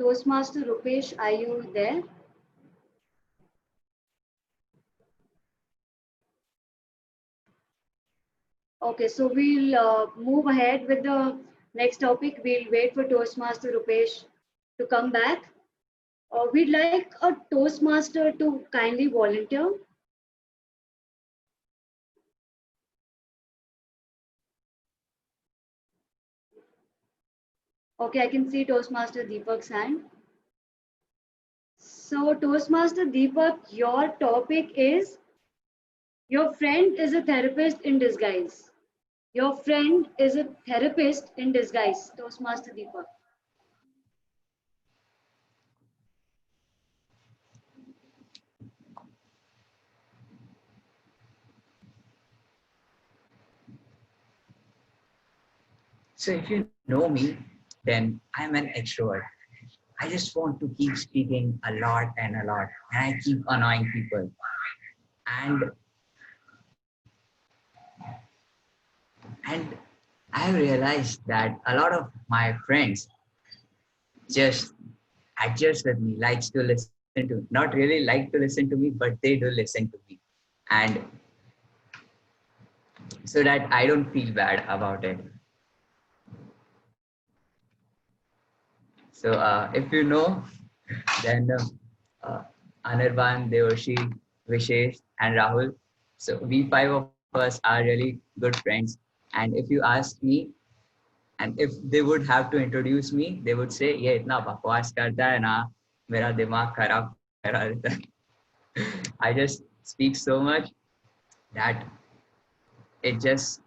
Toastmaster Rupesh, are you there? Okay, so we'll move ahead with the next topic. We'll wait for Toastmaster Rupesh to come back. We'd like a Toastmaster to kindly volunteer. Okay, I can see Toastmaster Deepak's hand. So Toastmaster Deepak, your topic is your friend is a therapist in disguise. Your friend is a therapist in disguise, Toastmaster Deepak. So if you know me, then I'm an extrovert. I just want to keep speaking a lot, and I keep annoying people. And I have realized that a lot of my friends just adjust with me, likes to listen to, not really like to listen to me, but they do listen to me. And so that I don't feel bad about it. So if you know, then Anirban, Devarshi, Vishesh, and Rahul. So we five of us are really good friends. And if you ask me, and if they would have to introduce me, they would say, "ये इतना बकवास करता है ना, मेरा दिमाग खराब करा देता है." I just speak so much that it just,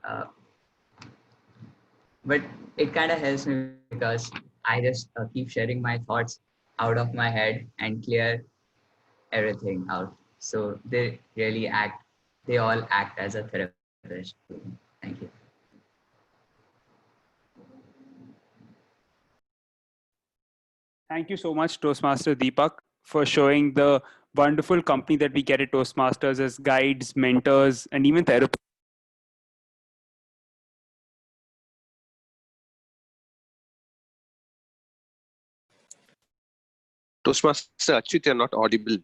but it kind of helps me because I just keep sharing my thoughts out of my head and clear everything out. So they really act, they all act as a therapist. Thank you. Thank you so much, Toastmaster Deepak, for showing the wonderful company that we get at Toastmasters as guides, mentors, and even therapists. Toastmaster Achyut, you're not audible.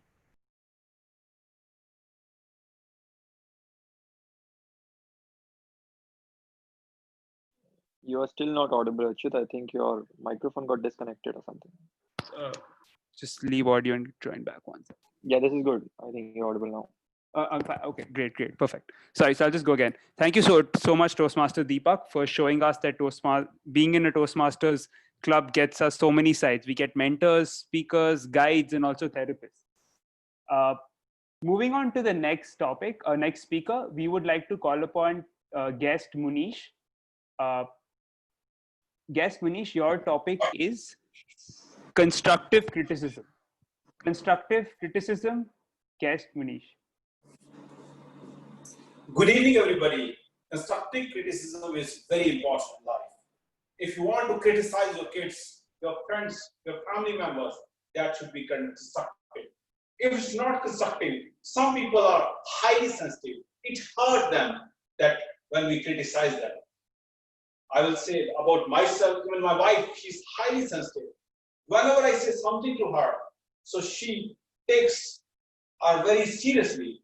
You are still not audible, Achyut. I think your microphone got disconnected or something. Just leave audio and join back once. Yeah, this is good. I think you're audible now. I'm fine. Okay, great, perfect. Sorry, so I'll just go again. Thank you so much, Toastmaster Deepak, for showing us that being in a Toastmasters club gets us so many sides. We get mentors, speakers, guides, and also therapists. Moving on to the next topic, next speaker, we would like to call upon guest Munish. Guest Munish, your topic is constructive criticism. Constructive criticism, guest Munish. Good evening, everybody. Constructive criticism is very important in life. If you want to criticize your kids, your friends, your family members, that should be constructive. If it's not constructive, some people are highly sensitive. It hurts them that when we criticize them. I will say about myself, even my wife, she's highly sensitive. Whenever I say something to her, so she takes her very seriously.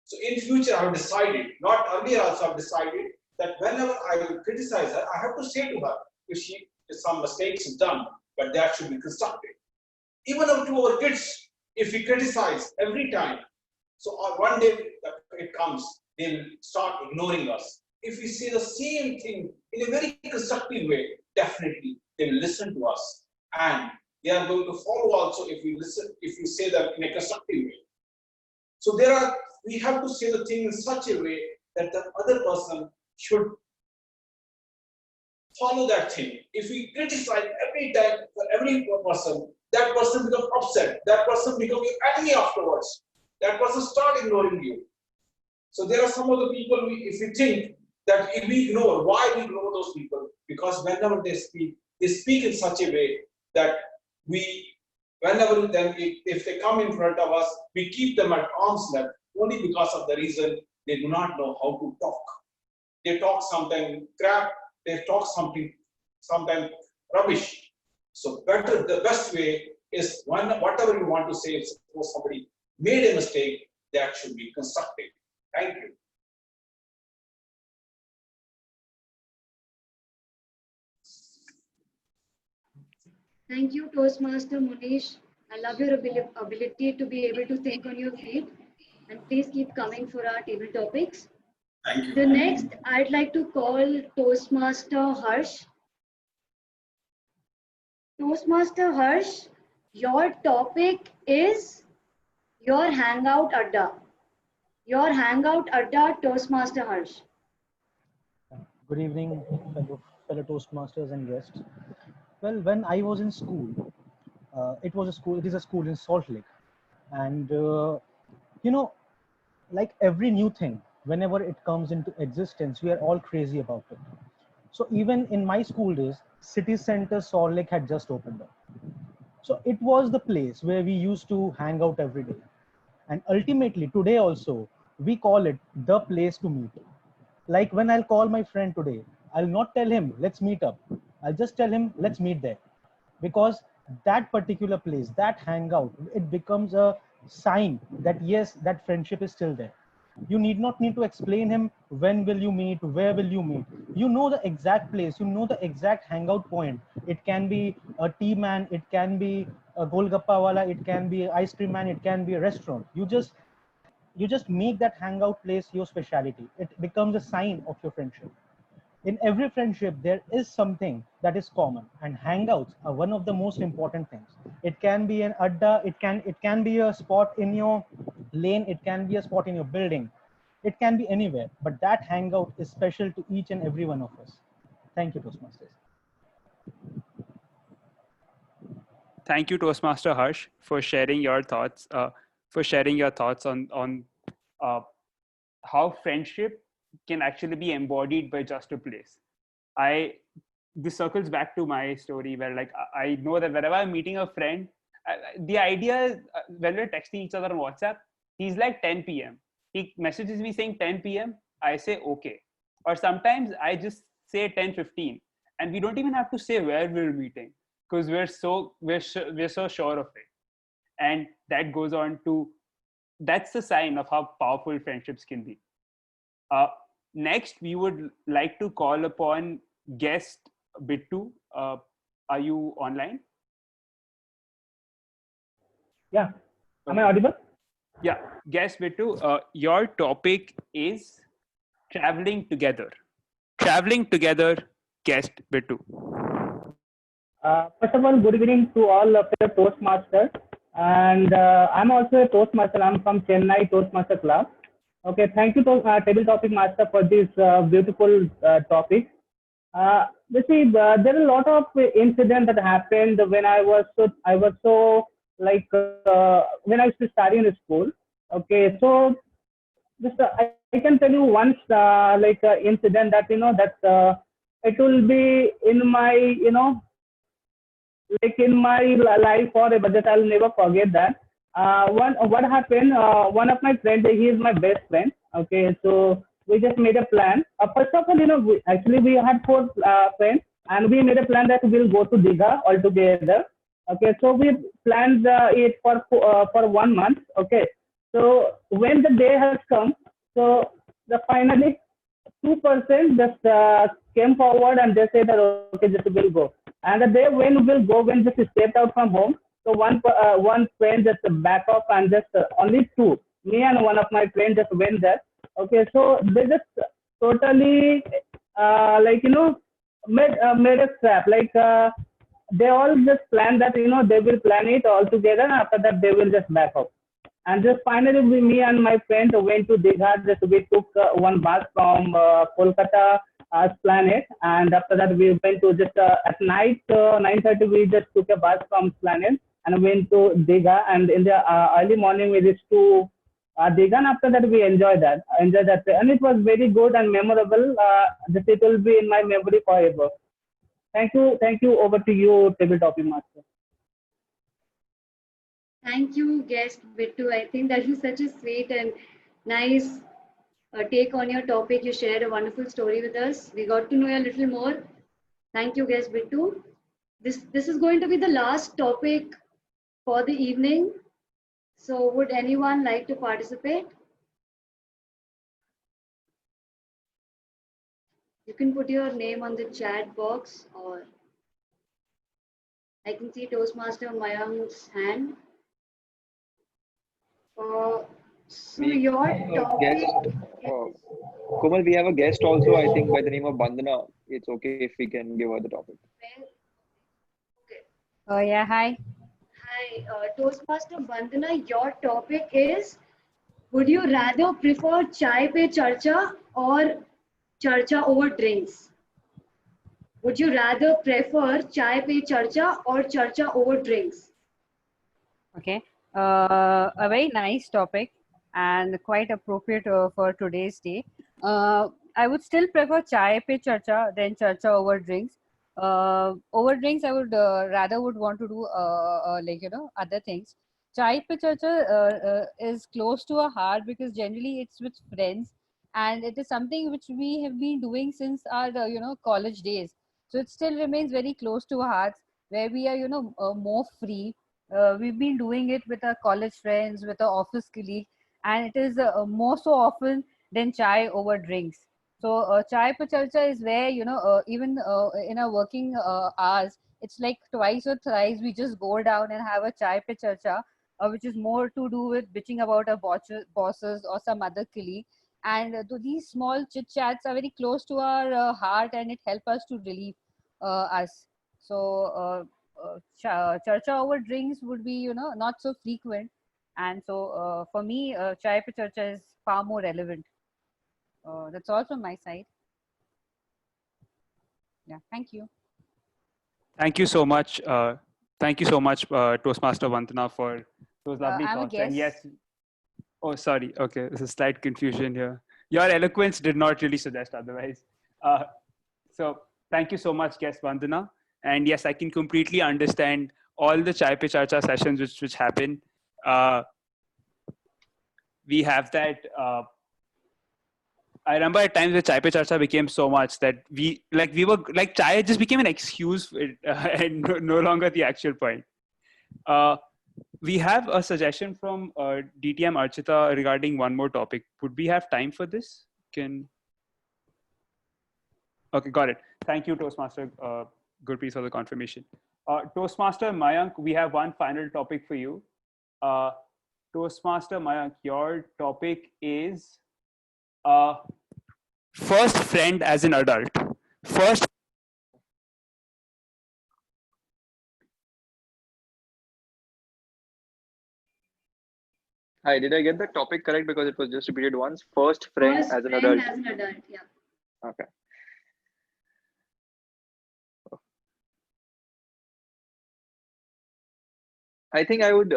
So in future, I have decided, not earlier also I've decided, that whenever I will criticize her, I have to say to her, if some mistakes is done, but that should be constructive. Even up to our kids, if we criticize every time, so one day it comes, they will start ignoring us. If we say the same thing in a very constructive way, definitely they will listen to us. And they are going to follow also if you say them in a constructive way. So we have to say the thing in such a way that the other person should follow that thing. If we criticize every time for every person, that person becomes upset. That person becomes your enemy afterwards. That person starts ignoring you. So there are some of the people, if we think that if we ignore, why we ignore those people? Because whenever they speak in such a way that whenever if they come in front of us, we keep them at arm's length only because of the reason they do not know how to talk. They talk sometimes crap, they talk sometimes rubbish. So the best way is whatever you want to say, if suppose somebody made a mistake, that should be constructive. Thank you. Thank you, Toastmaster Munish. I love your ability to be able to think on your feet. And please keep coming for our table topics. Thank you. The next, I'd like to call Toastmaster Harsh. Toastmaster Harsh, your topic is your Hangout Adda. Your Hangout Adda, Toastmaster Harsh. Good evening, fellow Toastmasters and guests. Well, when I was in school, it is a school in Salt Lake. And, like every new thing, whenever it comes into existence, we are all crazy about it. So even in my school days, City Center Salt Lake had just opened up. So it was the place where we used to hang out every day. And ultimately, today also, we call it the place to meet. Like when I'll call my friend today, I'll not tell him, let's meet up. I'll just tell him, let's meet there. Because that particular place, that hangout, it becomes a sign that yes, that friendship is still there. You need not need to explain him when will you meet, where will you meet. You know the exact place, you know the exact hangout point. It can be a tea man, it can be a golgappa wala, it can be an ice cream man, it can be a restaurant. You just make that hangout place your specialty. It becomes a sign of your friendship. In every friendship, there is something that is common, and hangouts are one of the most important things. It can be an adda, it can be a spot in your lane, it can be a spot in your building, it can be anywhere, but that hangout is special to each and every one of us. Thank you, Toastmasters. Thank you, Toastmaster Harsh, for sharing your thoughts. On how friendship can actually be embodied by just a place. This circles back to my story where like I know that whenever I'm meeting a friend, the idea is when we're texting each other on WhatsApp, he's like 10 p.m. He messages me saying 10 p.m. I say okay, or sometimes I just say 10:15, and we don't even have to say where we're meeting because we're so sure of it, and that goes on to that's the sign of how powerful friendships can be. Next, we would like to call upon guest Bittu. Are you online? Yeah. Am I audible? Yeah, guess Bittu, your topic is traveling together. Traveling together, guest Bittu. First of all, good evening to all of the Toastmasters. And I'm also a Toastmaster. I'm from Chennai Toastmaster Club. Okay, thank you, Table Topic Master, for this beautiful topic. You see, there are a lot of incidents that happened when I was so like when I used to study in school. Okay, so just I can tell you once incident that that it will be in my like in my life forever, that I'll never forget that. What happened? One of my friends, he is my best friend. Okay, so we just made a plan. First of all, we had four friends, and we made a plan that we'll go to Digha all together. Okay, so we planned it for 1 month. Okay, so when the day has come, so finally 2% just came forward and they said that okay, just we'll go. And the day when we'll go, when just stepped out from home, so one friend just back off and just only two, me and one of my friends just went there. Okay, so they just totally made a scrap. They all just planned that they will plan it all together, and after that they will just back off. And just finally, me and my friend went to Digha. Just we took one bus from Kolkata Esplanade, and after that we went to just at night 9:30 we just took a bus from Esplanade and went to Digha. And in the early morning we reached to Digha, and after that we enjoyed that, and it was very good and memorable. Just it will be in my memory forever. Thank you. Over to you, Table Topic Master. Thank you, guest Bittu. I think that was such a sweet and nice take on your topic. You shared a wonderful story with us. We got to know you a little more. Thank you, guest Bittu. This is going to be the last topic for the evening. So would anyone like to participate? You can put your name on the chat box, or I can see Toastmaster Mayank's hand. So your topic is... Komal, we have a guest also, I think, by the name of Bandana. It's okay if we can give her the topic. Oh, yeah, hi. Hi, Toastmaster Bandana, your topic is, would you rather prefer chai pe charcha or charcha over drinks? Would you rather prefer chai pe charcha or charcha over drinks? Okay. A very nice topic and quite appropriate for today's day. I would still prefer chai pe charcha than charcha over drinks. Over drinks, I would rather would want to do other things. Chai pe charcha is close to our heart because generally it's with friends, and it is something which we have been doing since our college days. So it still remains very close to our hearts, where we are more free. We've been doing it with our college friends, with our office colleagues, and it is more so often than chai over drinks. So chai pe charcha is where even in our working hours, it's like twice or thrice we just go down and have a chai pe charcha, which is more to do with bitching about our bosses or some other colleague. And these small chit chats are very close to our heart, and it helps us to relieve us. So charcha over drinks would be not so frequent, and so for me chai pe charcha is far more relevant. That's all from my side. Yeah, thank you. Thank you so much. Thank you so much, Toastmaster Vandana, for those lovely I'm a thoughts. And guest. yes, oh sorry. Okay, there's a slight confusion here. Your eloquence did not really suggest otherwise. So thank you so much, guest Vandana. And yes, I can completely understand all the chai pe charcha sessions which happen. We have that. I remember at times where chai pe charcha became so much that we were like chai just became an excuse and no longer the actual point. We have a suggestion from DTM Archita regarding one more topic. Would we have time for this? Okay, got it. Thank you, Toastmaster Gurpreet, for the confirmation. Toastmaster Mayank, we have one final topic for you. Toastmaster Mayank, your topic is first friend as an adult. First. Hi, did I get the topic correct? Because it was just repeated once. First friend First as an friend adult. as an adult, yeah. Okay. I think I would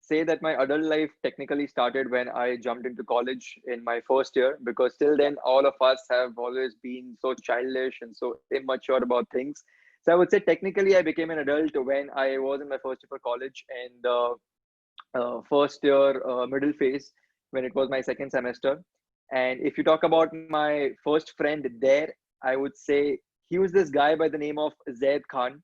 say that my adult life technically started when I jumped into college in my first year, because till then all of us have always been so childish and so immature about things. So I would say technically I became an adult when I was in my first year for college, and first year middle phase, when it was my second semester. And if you talk about my first friend there, I would say he was this guy by the name of Zaid Khan,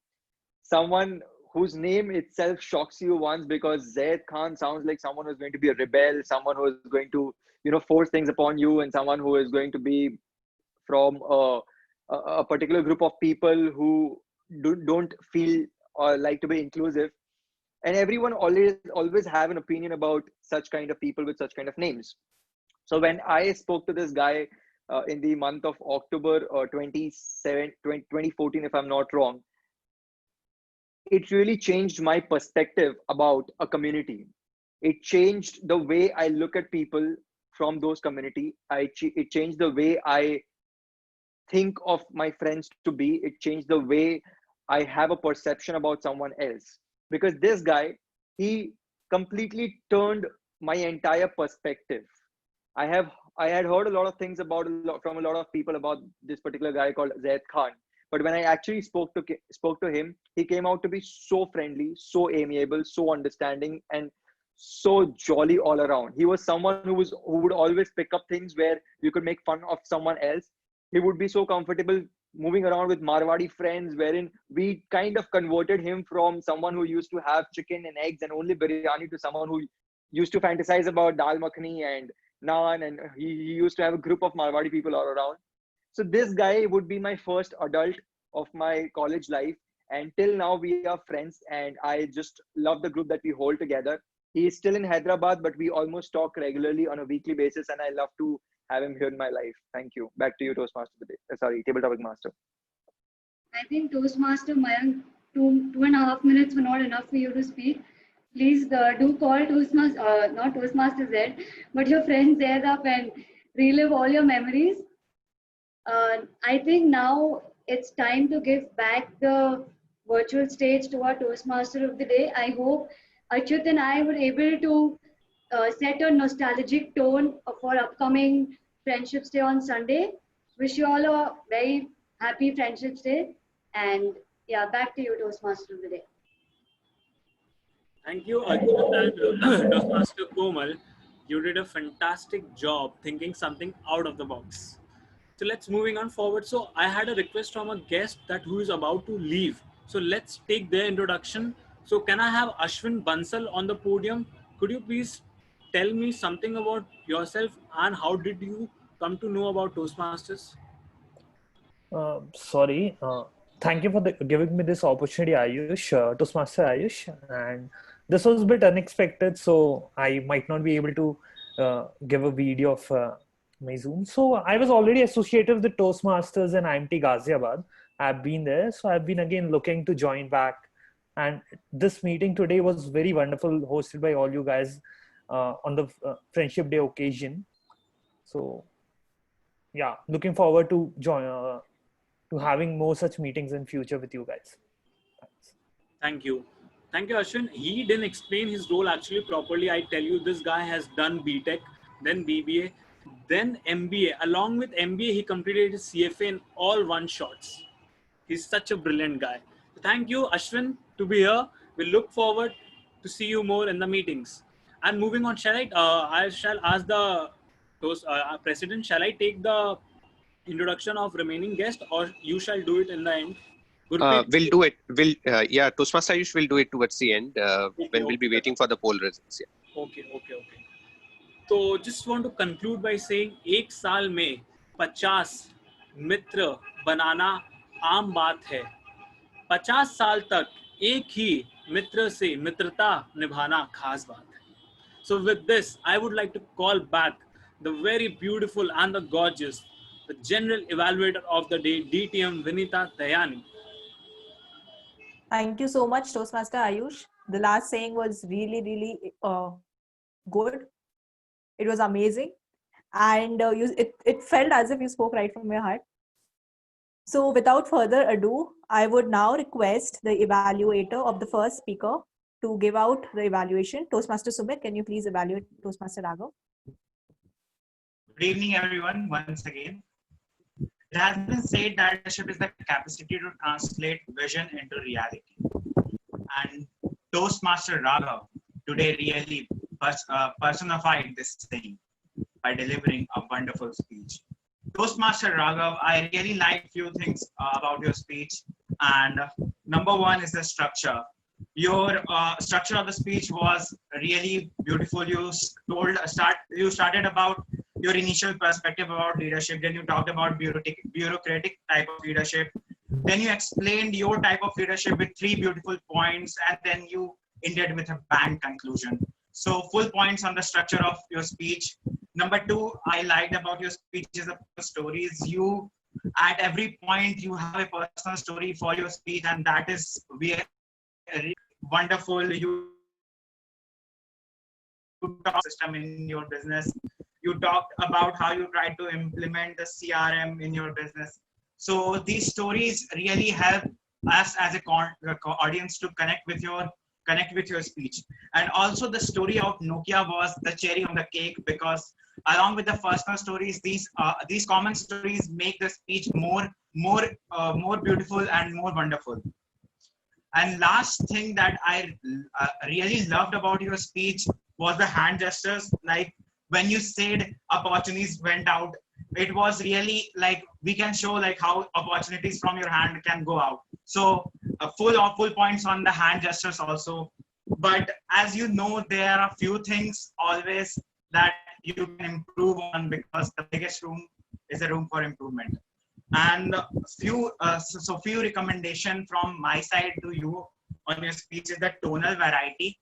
someone whose name itself shocks you once, because Zaid Khan sounds like someone who's going to be a rebel, someone who is going to, force things upon you, and someone who is going to be from a particular group of people who don't feel or like to be inclusive. And everyone always have an opinion about such kind of people with such kind of names. So when I spoke to this guy in the month of October 2014, if I'm not wrong, it really changed my perspective about a community. It changed the way I look at people from those community. It changed the way I think of my friends to be. It changed the way I have a perception about someone else. Because this guy, he completely turned my entire perspective. I had heard a lot of things from a lot of people about this particular guy called Zaid Khan. But when I actually spoke to him, he came out to be so friendly, so amiable, so understanding, and so jolly all around. He was someone who would always pick up things where you could make fun of someone else. He would be so comfortable moving around with Marwadi friends, wherein we kind of converted him from someone who used to have chicken and eggs and only biryani to someone who used to fantasize about dal makhani and naan, and he used to have a group of Marwadi people all around. So this guy would be my first adult of my college life, and till now we are friends, and I just love the group that we hold together. He is still in Hyderabad, but we almost talk regularly on a weekly basis, and I love to have him here in my life. Thank you. Back to you, Toastmaster today. Sorry, Table Topic Master. I think Toastmaster Mayank, 2.5 minutes were not enough for you to speak. Please do call Toastmaster, not Toastmaster Z, but your friend Z up and relive all your memories. I think now it's time to give back the virtual stage to our Toastmaster of the day. I hope Achyut and I were able to set a nostalgic tone for upcoming Friendships Day on Sunday. Wish you all a very happy Friendships Day. And yeah, back to you, Toastmaster of the day. Thank you, Achyut and Toastmaster Komal. You did a fantastic job thinking something out of the box. So let's moving on forward. So I had a request from a guest that who is about to leave. So let's take their introduction. So can I have Ashwin Bansal on the podium? Could you please tell me something about yourself and how did you come to know about Toastmasters? Sorry. Thank you for giving me this opportunity, Ayush, Toastmaster Ayush. And this was a bit unexpected, so I might not be able to give a video of my Zoom. So I was already associated with the Toastmasters in IMT Ghaziabad. I've been there, so I've been again looking to join back. And this meeting today was very wonderful, hosted by all you guys on the Friendship Day occasion. So yeah, looking forward to join to having more such meetings in future with you guys. Thanks. Thank you. Thank you, Ashwin. He didn't explain his role actually properly. I tell you, this guy has done BTech, then BBA, then MBA. Along with MBA, he completed his CFA in all one shots. He's such a brilliant guy. Thank you, Ashwin, to be here. We look forward to see you more in the meetings. And moving on, I shall ask the President, shall I take the introduction of remaining guests, or you shall do it in the end? We'll do it. Yeah, Toastmaster Ayush will do it towards the end when we'll be waiting for the poll results. Yeah. Okay. तो just want to conclude by saying एक साल में 50 मित्र बनाना आम बात है. 50 साल तक एक ही मित्र से मित्रता निभाना खास बात है. So with this, I would like to call back the very beautiful and the gorgeous, the general evaluator of the day, DTM Vinita Dayani. Thank you so much, Toastmaster Ayush. The last saying was really good. It was amazing. And it felt as if you spoke right from your heart. So without further ado, I would now request the evaluator of the first speaker to give out the evaluation. Toastmaster Sumit, can you please evaluate Toastmaster Raghav? Good evening, everyone, once again. It has been said that leadership is the capacity to translate vision into reality. And Toastmaster Raghav today really personified this thing by delivering a wonderful speech. Toastmaster Raghav, I really like few things about your speech. And number one is the structure. Your structure of the speech was really beautiful. You started about your initial perspective about leadership. Then you talked about bureaucratic type of leadership. Then you explained your type of leadership with 3 beautiful points, and then you ended with a bang conclusion. So full points on the structure of your speech. Number 2, I liked about your speech is the stories. You, at every point, you have a personal story for your speech, and that is wonderful. You talk system in your business. You talked about how you try to implement the CRM in your business. So these stories really help us as a audience to connect with your speech. And also the story of Nokia was the cherry on the cake, because along with the personal stories, these common stories make the speech more beautiful and more wonderful. And last thing that I really loved about your speech was the hand gestures. Like when you said opportunities went out, it was really like we can show like how opportunities from your hand can go out. So full points on the hand gestures also. But as you know, there are few things always that you can improve on, because the biggest room is a room for improvement. And few recommendation from my side to you on your speech is the tonal variety.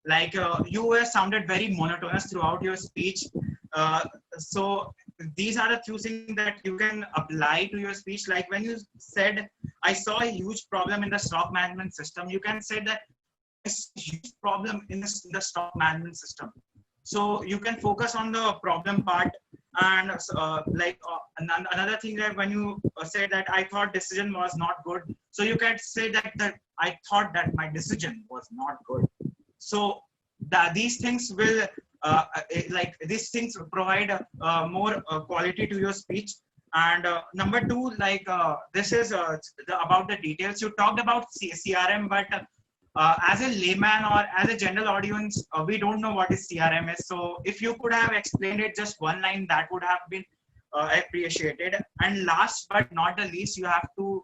Like you were sounded very monotonous throughout your speech. So these are the few things that you can apply to your speech. Like when you said, I saw a huge problem in the stock management system, you can say that it's a huge problem in the stock management system. So you can focus on the problem part. And another thing that when you said that I thought decision was not good, so you can say that I thought that my decision was not good. So these things will these things provide more quality to your speech. And number 2, like this is about the details. You talked about CRM, but as a layman or as a general audience, we don't know what is CRM is. So if you could have explained it just one line, that would have been appreciated. And last but not the least, you have to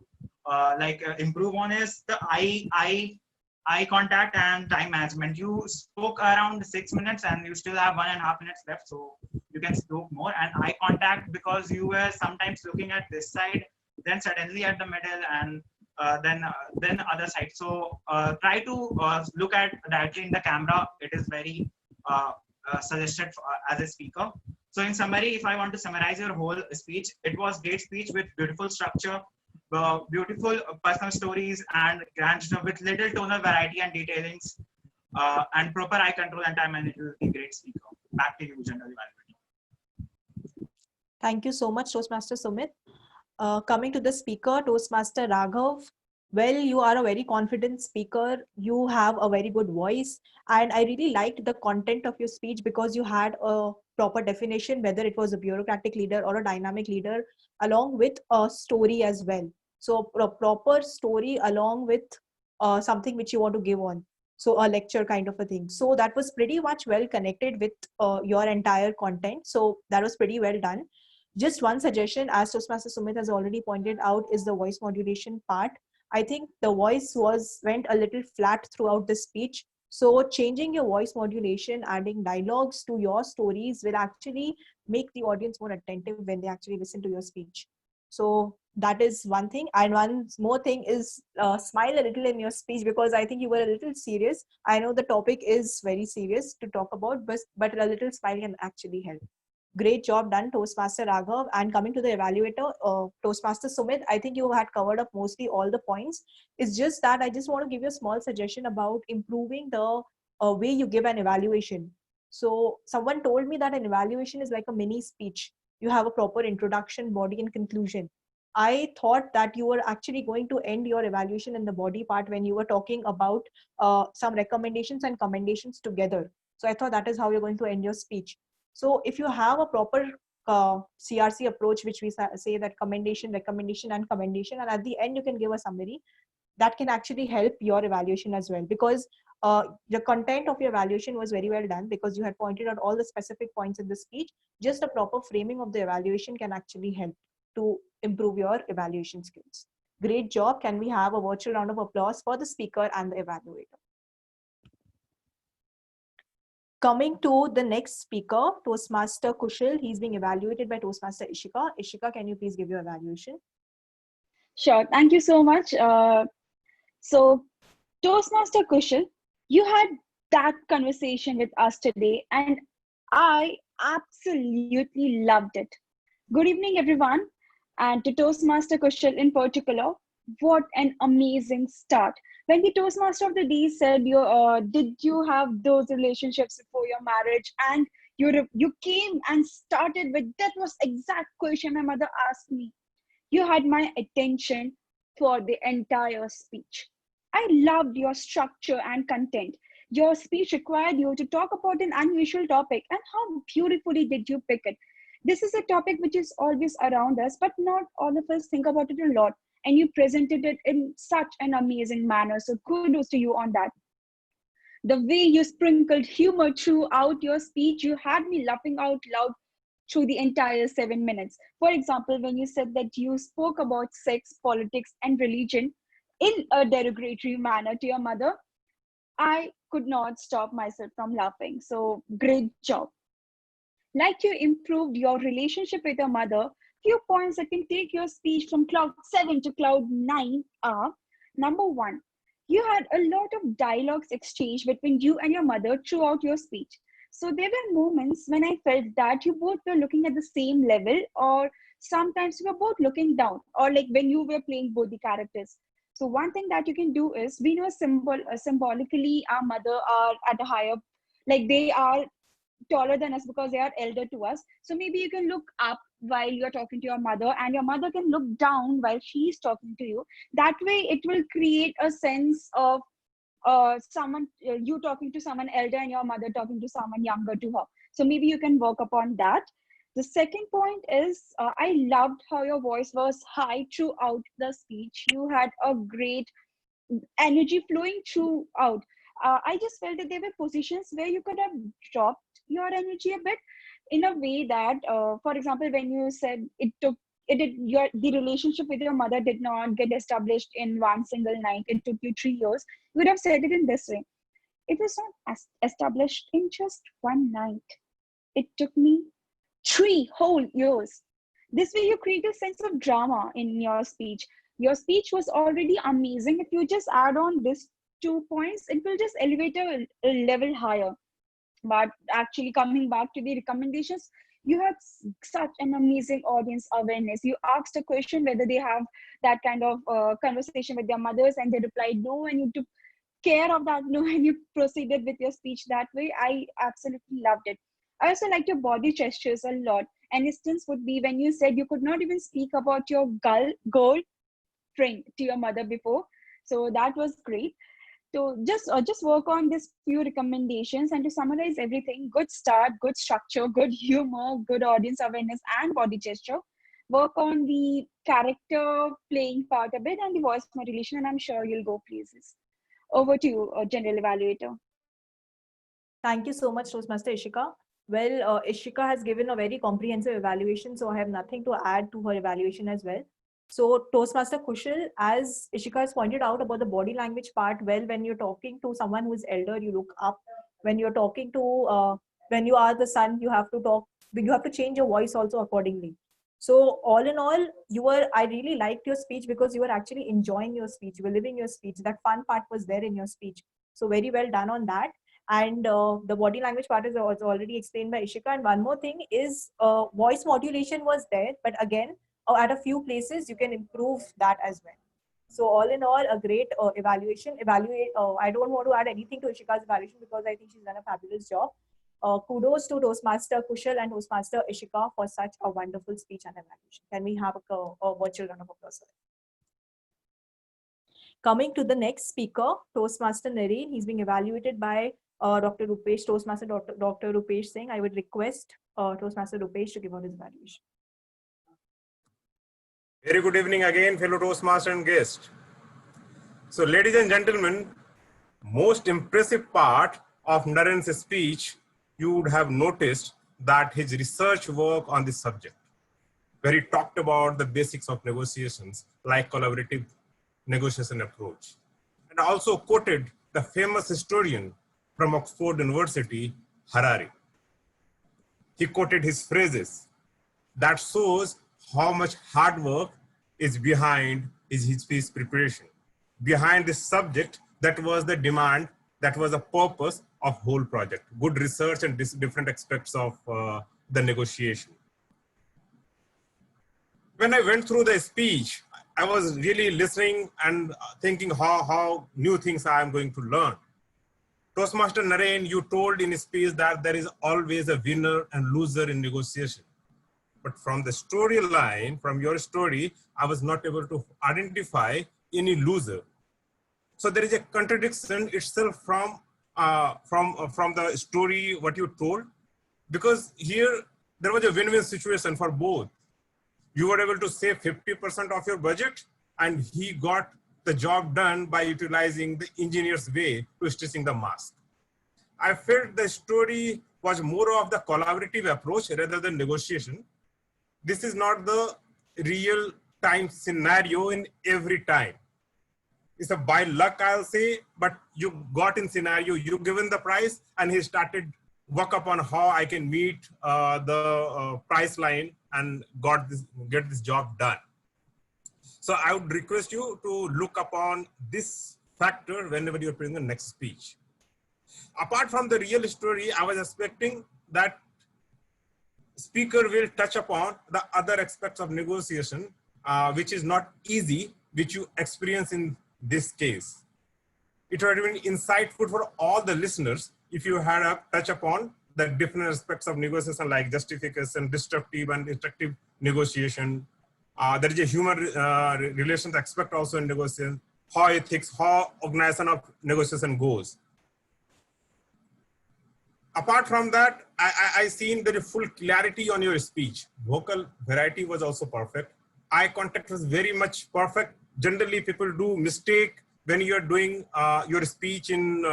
improve on is the eye contact and time management. You spoke around 6 minutes and you still have 1.5 minutes left, so you can speak more. And eye contact, because you were sometimes looking at this side, then suddenly at the middle, and then other side. So try to look at directly in the camera. It is very suggested as a speaker. So in summary, if I want to summarize your whole speech, it was great speech with beautiful structure, beautiful personal stories, and with little tonal variety and detailings, and proper eye control and time management. Will be great speaker. Back to you, General Evaluator. Thank you so much, Toastmaster Sumit. Coming to the speaker, Toastmaster Raghav. Well, you are a very confident speaker. You have a very good voice. And I really liked the content of your speech because you had a proper definition, whether it was a bureaucratic leader or a dynamic leader, along with a story as well. So a proper story along with something which you want to give on. So a lecture kind of a thing. So that was pretty much well connected with your entire content. So that was pretty well done. Just one suggestion, as Toastmaster Sumit has already pointed out, is the voice modulation part. I think the voice went a little flat throughout the speech. So changing your voice modulation, adding dialogues to your stories will actually make the audience more attentive when they actually listen to your speech. So That is one thing. And one more thing is smile a little in your speech, because I think you were a little serious. I know the topic is very serious to talk about, but a little smile can actually help. Great job done, Toastmaster Raghav. And coming to the evaluator, Toastmaster Sumit, I think you had covered up mostly all the points. It's just that I just want to give you a small suggestion about improving the way you give an evaluation. So someone told me that an evaluation is like a mini speech. You have a proper introduction, body, and conclusion. I thought that you were actually going to end your evaluation in the body part when you were talking about some recommendations and commendations together. So I thought that is how you're going to end your speech. So if you have a proper CRC approach, which we say that commendation, recommendation, and commendation, and at the end you can give a summary, that can actually help your evaluation as well, because the content of your evaluation was very well done, because you had pointed out all the specific points in the speech. Just a proper framing of the evaluation can actually help to improve your evaluation skills. Great job. Can we have a virtual round of applause for the speaker and the evaluator? Coming to the next speaker, Toastmaster Kushal. He's being evaluated by Toastmaster Ishika. Ishika, can you please give your evaluation? Sure. Thank you so much. So, Toastmaster Kushal, you had that conversation with us today, and I absolutely loved it. Good evening, everyone. And to Toastmaster Kushal in particular, what an amazing start. When the Toastmaster of the day said, did you have those relationships before your marriage? And you came and started with, that was exact question my mother asked me. You had my attention for the entire speech. I loved your structure and content. Your speech required you to talk about an unusual topic, and how beautifully did you pick it. This is a topic which is always around us, but not all of us think about it a lot. And you presented it in such an amazing manner. So kudos to you on that. The way you sprinkled humor throughout your speech, you had me laughing out loud through the entire 7 minutes. For example, when you said that you spoke about sex, politics, and religion in a derogatory manner to your mother, I could not stop myself from laughing. So great job. Like you improved your relationship with your mother, few points that can take your speech from cloud 7 to cloud 9 are: number 1, you had a lot of dialogues exchanged between you and your mother throughout your speech. So there were moments when I felt that you both were looking at the same level, or sometimes you were both looking down, or like when you were playing both the characters. So one thing that you can do is, we know symbolically our mother are at a higher, like they are taller than us because they are elder to us. So maybe you can look up while you're talking to your mother, and your mother can look down while she's talking to you. That way it will create a sense of you talking to someone elder and your mother talking to someone younger to her. So maybe you can work upon that. The second point is, I loved how your voice was high throughout the speech. You had a great energy flowing throughout. I just felt that there were positions where you could have dropped your energy a bit, in a way that, for example, when you said the relationship with your mother did not get established in one single night, it took you 3 years, you would have said it in this way: it was not established in just one night, it took me 3 whole years. This way you create a sense of drama in your speech. Your speech was already amazing. If you just add on these 2 points, it will just elevate a level higher. But actually, coming back to the recommendations, you had such an amazing audience awareness. You asked a question whether they have that kind of conversation with their mothers, and they replied no, and you took care of that no, and you proceeded with your speech that way. I absolutely loved it. I also liked your body gestures a lot. An instance would be when you said you could not even speak about your gold ring to your mother before. So that was great. So just work on this few recommendations, and to summarize everything: good start, good structure, good humor, good audience awareness, and body gesture. Work on the character playing part a bit and the voice modulation, and I'm sure you'll go places. Over to you, General Evaluator. Thank you so much, Toastmaster Ishika. Well, Ishika has given a very comprehensive evaluation, so I have nothing to add to her evaluation as well. So Toastmaster Kushal, as Ishika has pointed out about the body language part, well, when you're talking to someone who is elder, you look up. When you're talking to, when you are the son, you have to change your voice also accordingly. So all in all, I really liked your speech because you were actually enjoying your speech. You were living your speech. That fun part was there in your speech. So very well done on that. And the body language part is also already explained by Ishika. And one more thing is voice modulation was there, but again, at a few places, you can improve that as well. So all in all, a great evaluation. I don't want to add anything to Ishika's evaluation because I think she's done a fabulous job. Kudos to Toastmaster Kushal and Toastmaster Ishika for such a wonderful speech and evaluation. Can we have a virtual round of applause? Coming to the next speaker, Toastmaster Naren. He's being evaluated by Dr. Rupesh, Toastmaster Dr. Rupesh Singh. I would request Toastmaster Rupesh to give out his evaluation. Very good evening again, fellow Toastmaster and guests. So, ladies and gentlemen, most impressive part of Naren's speech, you would have noticed that his research work on this subject, where he talked about the basics of negotiations, like collaborative negotiation approach, and also quoted the famous historian from Oxford University, Harari. He quoted his phrases that shows how much hard work is behind his speech preparation. Behind this subject, that was the demand, that was the purpose of whole project. Good research and different aspects of the negotiation. When I went through the speech, I was really listening and thinking how new things I am going to learn. Toastmaster Naren, you told in his speech that there is always a winner and loser in negotiation. But from the storyline, from your story, I was not able to identify any loser. So there is a contradiction itself from the story, what you told, because here there was a win-win situation for both. You were able to save 50% of your budget, and he got the job done by utilizing the engineer's way to stitching the mask. I felt the story was more of the collaborative approach rather than negotiation. This is not the real time scenario in every time. It's a by luck, I'll say, but you got in scenario, you given the price, and he started work upon how I can meet the price line and get this job done. So I would request you to look upon this factor whenever you're preparing the next speech. Apart from the real story, I was expecting that speaker will touch upon the other aspects of negotiation, which is not easy, which you experience in this case. It would have been insightful for all the listeners if you had a touch upon the different aspects of negotiation, like justification, destructive and destructive negotiation. There is a human relations aspect also in negotiation, how ethics, how organization of negotiation goes. Apart from that, I seen very full clarity on your speech. Vocal variety was also perfect. Eye contact was very much perfect. Generally, people do mistake when you're doing your speech in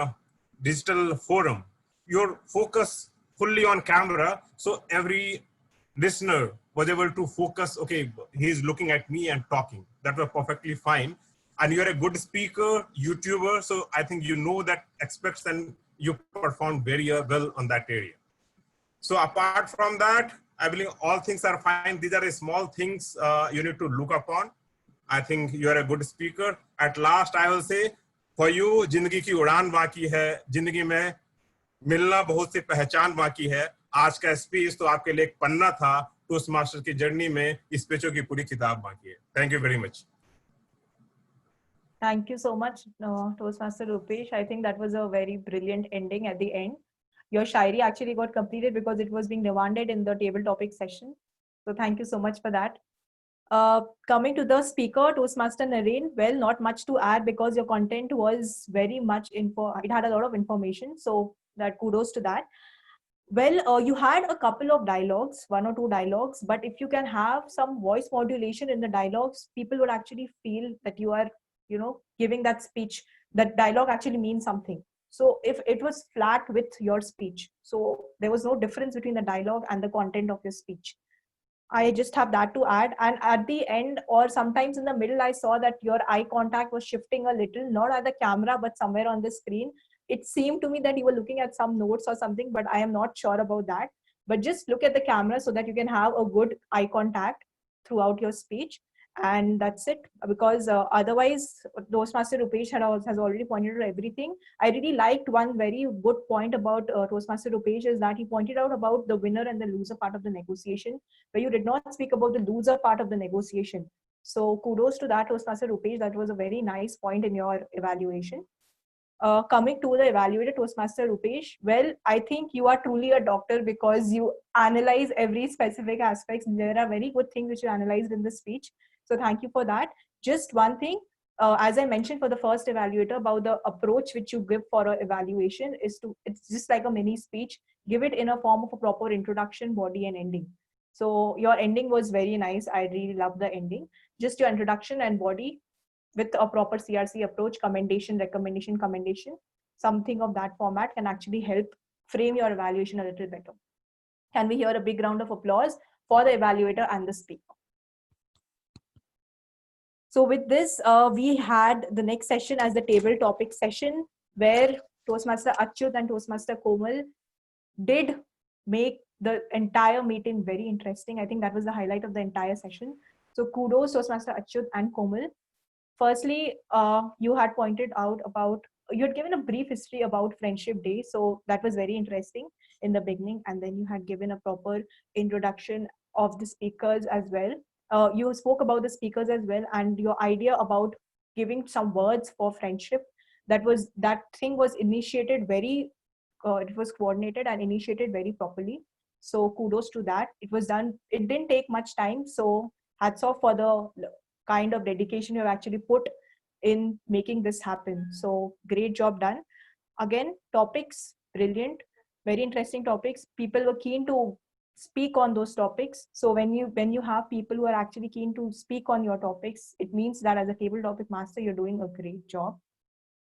digital forum. Your focus fully on camera, so every listener was able to focus, okay, he's looking at me and talking. That was perfectly fine. And you're a good speaker, YouTuber, so I think you know that aspects and you performed very well on that area. So apart from that, I believe all things are fine. These are the small things you need to look upon. I think you are a good speaker. At last, I will say, for you, जिंदगी की उड़ान बाकी है, जिंदगी में मिलना बहुत सी पहचान बाकी है. आज का स्पीच तो आपके लिए एक पन्ना था, टोस्टमास्टर की जर्नी में इस पेचों की पूरी किताब बाकी है. Thank you very much. Thank you so much, Toastmaster Rupesh. I think that was a very brilliant ending at the end. Your Shairi actually got completed because it was being demanded in the table topic session. So thank you so much for that. Coming to the speaker, Toastmaster Naren, well, not much to add because your content was very much it had a lot of information. So that kudos to that. Well, you had a couple of dialogues, 1 or 2 dialogues, but if you can have some voice modulation in the dialogues, people would actually feel that you are, giving that speech, that dialogue actually means something. So if it was flat with your speech, so there was no difference between the dialogue and the content of your speech. I just have that to add. And at the end or sometimes in the middle, I saw that your eye contact was shifting a little, not at the camera, but somewhere on the screen. It seemed to me that you were looking at some notes or something, but I am not sure about that. But just look at the camera so that you can have a good eye contact. throughout your speech. And that's it, because otherwise Toastmaster Rupesh has already pointed out everything. I really liked one very good point about Toastmaster Rupesh, is that he pointed out about the winner and the loser part of the negotiation, where you did not speak about the loser part of the negotiation. So kudos to that, Toastmaster Rupesh. That was a very nice point in your evaluation. Coming to the evaluator, Toastmaster Rupesh, well, I think you are truly a doctor, because you analyze every specific aspects. There are very good things which you analyzed in the speech. So thank you for that. Just one thing, as I mentioned for the first evaluator, about the approach which you give for an evaluation is it's just like a mini speech. Give it in a form of a proper introduction, body, and ending. So your ending was very nice. I really love the ending. Just your introduction and body with a proper CRC approach, commendation, recommendation, commendation, something of that format can actually help frame your evaluation a little better. Can we hear a big round of applause for the evaluator and the speaker? So with this, we had the next session as the table topic session, where Toastmaster Achyut and Toastmaster Komal did make the entire meeting very interesting. I think that was the highlight of the entire session. So kudos Toastmaster Achyut and Komal. Firstly, you had pointed out about, you had given a brief history about Friendship Day. So that was very interesting in the beginning. And then you had given a proper introduction of the speakers as well. You spoke about the speakers as well, and your idea about giving some words for friendship. That thing was initiated very, it was coordinated and initiated very properly. So kudos to that. It was done, it didn't take much time. So hats off for the kind of dedication you have actually put in making this happen. So great job done. Again, topics, brilliant, very interesting topics. People were keen to speak on those topics. So when you have people who are actually keen to speak on your topics, it means that as a table topic master, you're doing a great job.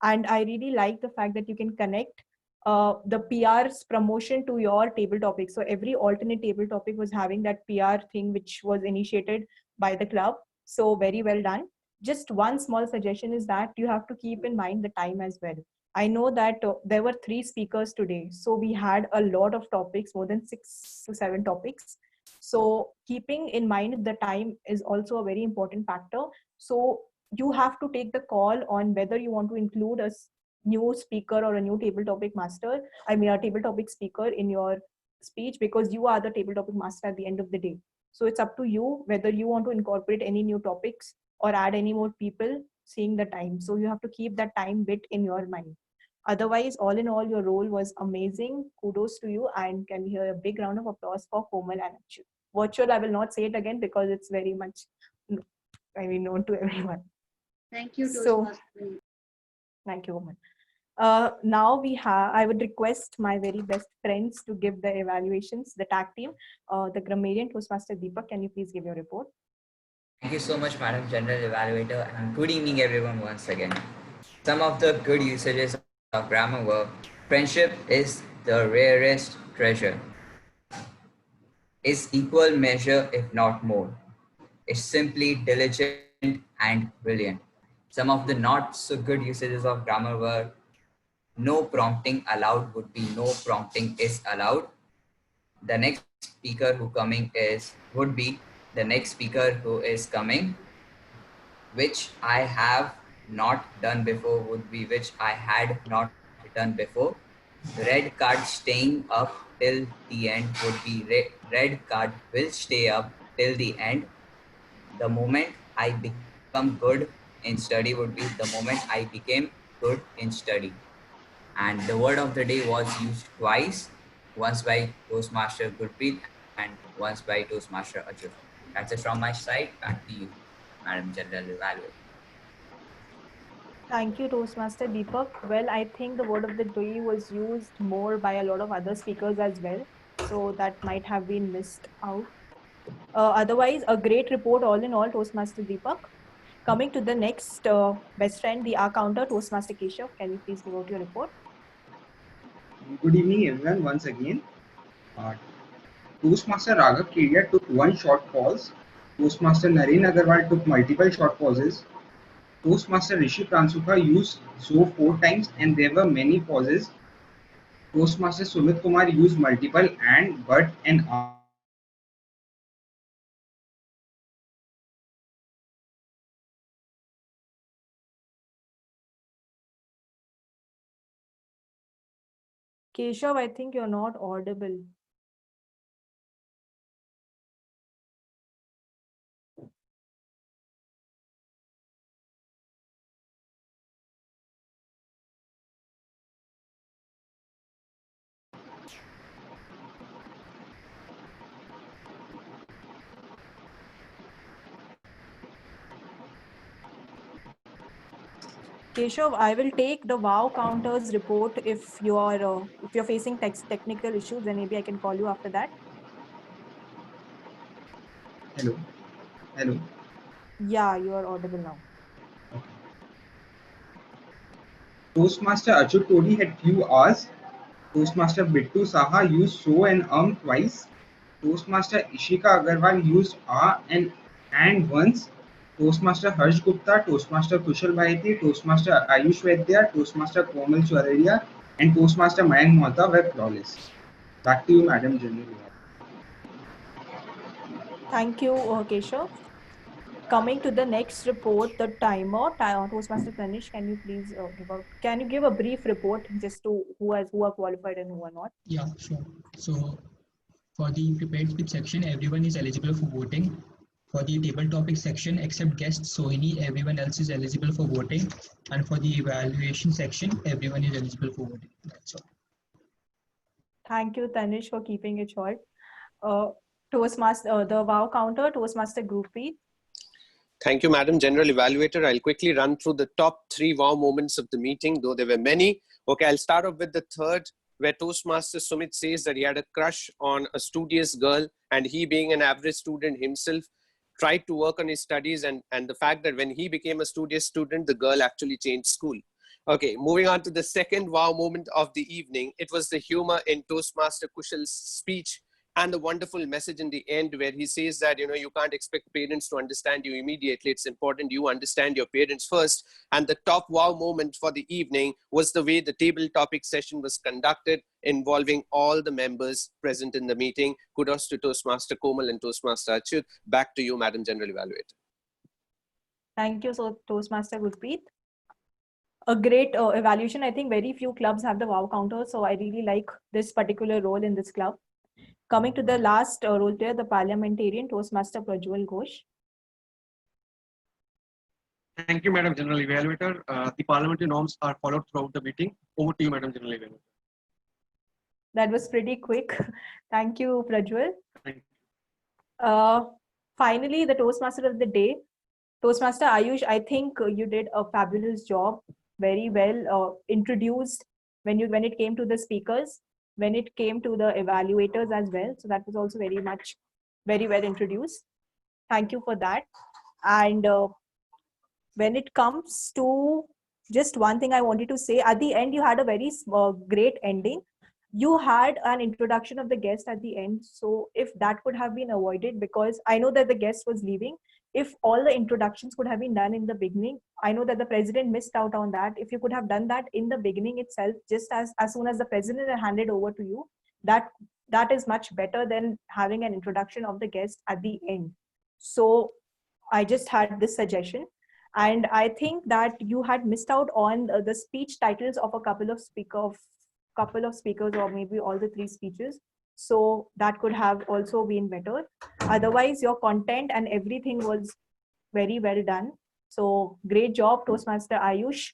And I really like the fact that you can connect the PR's promotion to your table topic. So every alternate table topic was having that PR thing, which was initiated by the club. So very well done. Just one small suggestion is that you have to keep in mind the time as well. I know that there were 3 speakers today. So we had a lot of topics, more than 6 to 7 topics. So keeping in mind the time is also a very important factor. So you have to take the call on whether you want to include a new speaker or a new table topic master, a table topic speaker in your speech, because you are the table topic master at the end of the day. So it's up to you whether you want to incorporate any new topics or add any more people, seeing the time. So you have to keep that time bit in your mind. Otherwise, all in all, your role was amazing. Kudos to you. And can we hear a big round of applause for Komal and Achyut? Virtual, I will not say it again because it's very much, known to everyone. Thank you, So, thank you, Komal. Now I would request my very best friends to give the evaluations, the tag team, the grammarian Toastmaster Deepak. Can you please give your report? Thank you so much, Madam General Evaluator, and good evening, everyone, once again. Some of the good usages of grammar were: friendship is the rarest treasure, is equal measure if not more, is simply diligent and brilliant. Some of the not so good usages of grammar were: no prompting allowed would be no prompting is allowed. The next speaker who coming would be the next speaker who is coming, which I have not done before would be which I had not done before. Red card staying up till the end would be red card will stay up till the end. The moment I become good in study would be the moment I became good in study. And the word of the day was used twice, once by Toastmaster Gurpreet and once by Toastmaster Achyut. That's it from my side. Back to you, Madam General Evaluator. Thank you, Toastmaster Deepak. Well, I think the word of the day was used more by a lot of other speakers as well. So that might have been missed out. Otherwise, a great report all in all, Toastmaster Deepak. Coming to the next best friend, the R counter, Toastmaster Keshav. Can you please give out your report? Good evening, everyone, once again. Toastmaster Raghav Kedia took 1 short pause. Toastmaster Naren Agarwal took multiple short pauses. Toastmaster Rishi Pransukha used so 4 times and there were many pauses. Toastmaster Sumit Kumar used multiple and, but, and Keshav, I think you're not audible. Keshav, I will take the WoW counters report if you're facing technical issues, then maybe I can call you after that. Hello. Hello. Yeah, you are audible now. Toastmaster Achut Todi had few R's. Toastmaster Bittu Saha used so and twice. Toastmaster Ishika Agarwal used and once. Toastmaster Harsh Gupta, Toastmaster Kushal Bhaithi, Toastmaster Ayush Vaidya, Toastmaster Komal Churaria, and Toastmaster Mayank Mohta were flawless. Back to you, Madam General. Thank you, Keshav. Coming to the next report, the timer. Toastmaster Tanish, can you please give a brief report just to who are qualified and who are not? Yeah, sure. So for the prepared speech section, everyone is eligible for voting. For the table topic section, except guest Sohini, everyone else is eligible for voting. And for the evaluation section, everyone is eligible for voting. That's all. Thank you, Tanish, for keeping it short. Toastmaster, the WoW counter, Toastmaster Gurpreet. Thank you, Madam General Evaluator. I'll quickly run through the top 3 wow moments of the meeting, though there were many. Okay, I'll start off with the third, where Toastmaster Sumit says that he had a crush on a studious girl, and he, being an average student himself, tried to work on his studies, and the fact that when he became a studious student, the girl actually changed school. Okay, moving on to the second wow moment of the evening. It was the humor in Toastmaster Kushal's speech and the wonderful message in the end where he says that, you can't expect parents to understand you immediately. It's important you understand your parents first. And the top wow moment for the evening was the way the table topic session was conducted, involving all the members present in the meeting. Kudos to Toastmaster Komal and Toastmaster Achut. Back to you, Madam General Evaluator. Thank you, so Toastmaster Gurpreet. A great evaluation. I think very few clubs have the wow counter, so I really like this particular role in this club. Coming to the last role player, the parliamentarian, Toastmaster Prajwal Ghosh. Thank you, Madam General Evaluator. The parliamentary norms are followed throughout the meeting. Over to you, Madam General Evaluator. That was pretty quick. Thank you, Prajwal. Thank you. Finally, the Toastmaster of the day, Toastmaster Ayush. I think you did a fabulous job. Very well introduced when it came to the speakers, when it came to the evaluators as well. So that was also very well introduced. Thank you for that. And when it comes to just one thing I wanted to say, at the end, you had a very great ending. You had an introduction of the guest at the end. So if that could have been avoided, because I know that the guest was leaving, if all the introductions could have been done in the beginning, I know that the president missed out on that. If you could have done that in the beginning itself, just as soon as the president handed over to you, that is much better than having an introduction of the guest at the end. So I just had this suggestion. And I think that you had missed out on the speech titles of a couple of speakers, or maybe all the 3 speeches. So that could have also been better. Otherwise, your content and everything was very well done. So great job, Toastmaster Ayush.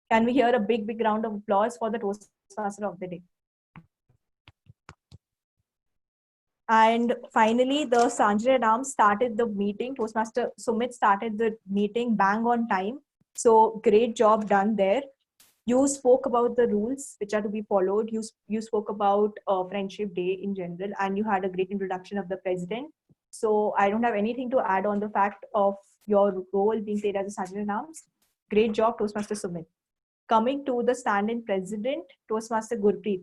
Can we hear a big round of applause for the Toastmaster of the day? And finally, the Sanjay Ram started the meeting. Toastmaster Sumit started the meeting bang on time. So great job done there. You spoke about the rules which are to be followed. You spoke about Friendship Day in general, and you had a great introduction of the president. So I don't have anything to add on the fact of your role being played as a Sanjay Ram. Great job, Toastmaster Sumit. Coming to the stand-in president, Toastmaster Gurpreet.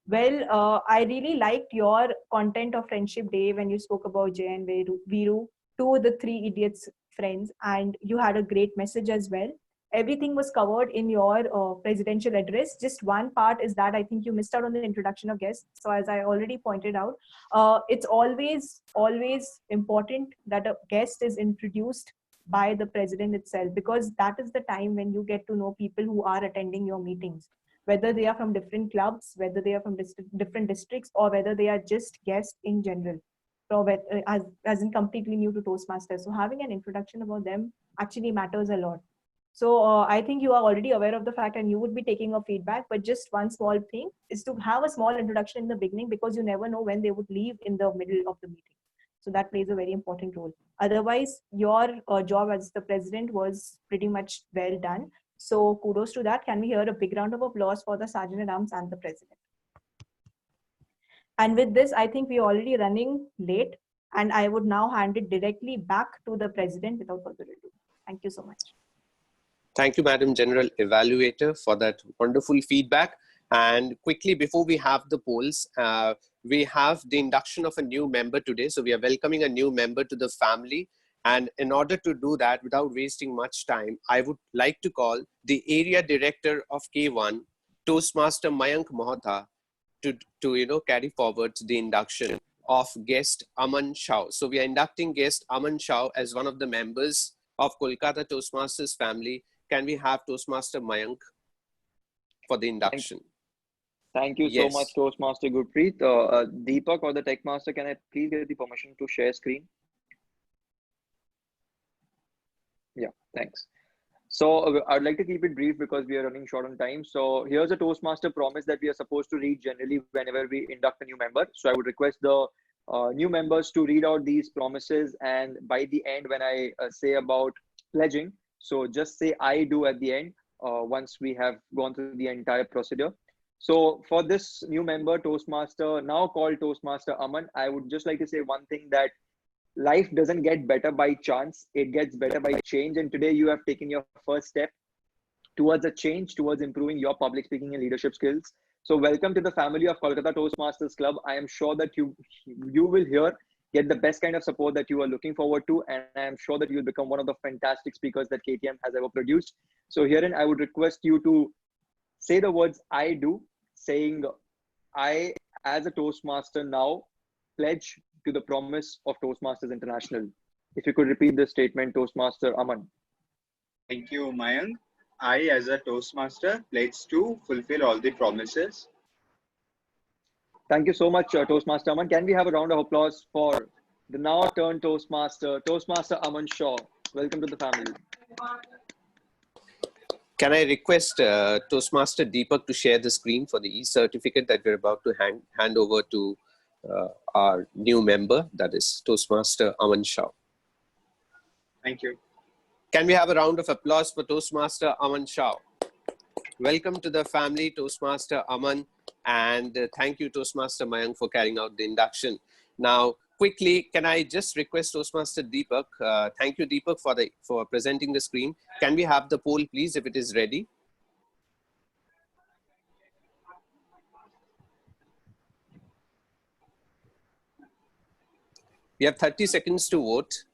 Well, I really liked your content of Friendship Day when you spoke about Jay and Viru, 2 of the 3 idiots friends, and you had a great message as well. Everything was covered in your presidential address. Just one part is that I think you missed out on the introduction of guests. So as I already pointed out, it's always important that a guest is introduced by the president itself, because that is the time when you get to know people who are attending your meetings. whether they are from different clubs, whether they are from different districts, or whether they are just guests in general, so as in completely new to Toastmasters. So having an introduction about them actually matters a lot. So I think you are already aware of the fact and you would be taking a feedback, but just one small thing is to have a small introduction in the beginning, because you never know when they would leave in the middle of the meeting. So that plays a very important role. Otherwise, your job as the president was pretty much well done. So kudos to that. Can we hear a big round of applause for the Sergeant-at-Arms and the president? And with this, I think we're already running late, and I would now hand it directly back to the president without further ado. Thank you so much. Thank you, Madam General Evaluator, for that wonderful feedback. And quickly, before we have the polls, we have the induction of a new member today. So we are welcoming a new member to the family. And in order to do that, without wasting much time, I would like to call the Area Director of K1, Toastmaster Mayank Mohta, to carry forward the induction of guest Aman Shah. So we are inducting guest Aman Shah as one of the members of Kolkata Toastmasters family. Can we have Toastmaster Mayank for the induction? Thank you so much, Toastmaster Gurpreet. Deepak or the Tech Master, can I please get the permission to share screen? Yeah, thanks. So I'd like to keep it brief because we are running short on time. So here's a Toastmaster promise that we are supposed to read generally whenever we induct a new member. So I would request the new members to read out these promises, and by the end, when I say about pledging, so just say I do at the end once we have gone through the entire procedure. So for this new member, Toastmaster, now called Toastmaster Aman, I would just like to say one thing, that life doesn't get better by chance, it gets better by change. And today you have taken your first step towards a change, towards improving your public speaking and leadership skills. So welcome to the family of Kolkata Toastmasters Club. I am sure that you will here get the best kind of support that you are looking forward to. And I am sure that you will become one of the fantastic speakers that KTM has ever produced. So herein, I would request you to say the words I do, saying I, as a Toastmaster now, pledge to the promise of Toastmasters International. If you could repeat this statement, Toastmaster Aman. Thank you, Mayank. I, as a Toastmaster, pledge to fulfill all the promises. Thank you so much, Toastmaster Aman. Can we have a round of applause for the now turned Toastmaster, Toastmaster Aman Shah? Welcome to the family. Can I request Toastmaster Deepak to share the screen for the e-certificate that we're about to hand over to our new member, that is Toastmaster Aman Shah. Thank you. Can we have a round of applause for Toastmaster Aman Shah? Welcome to the family, Toastmaster Aman, and thank you, Toastmaster Mayank, for carrying out the induction. Now, quickly, can I just request Toastmaster Deepak, thank you, Deepak, for presenting the screen. Can we have the poll, please, if it is ready? We have 30 seconds to vote.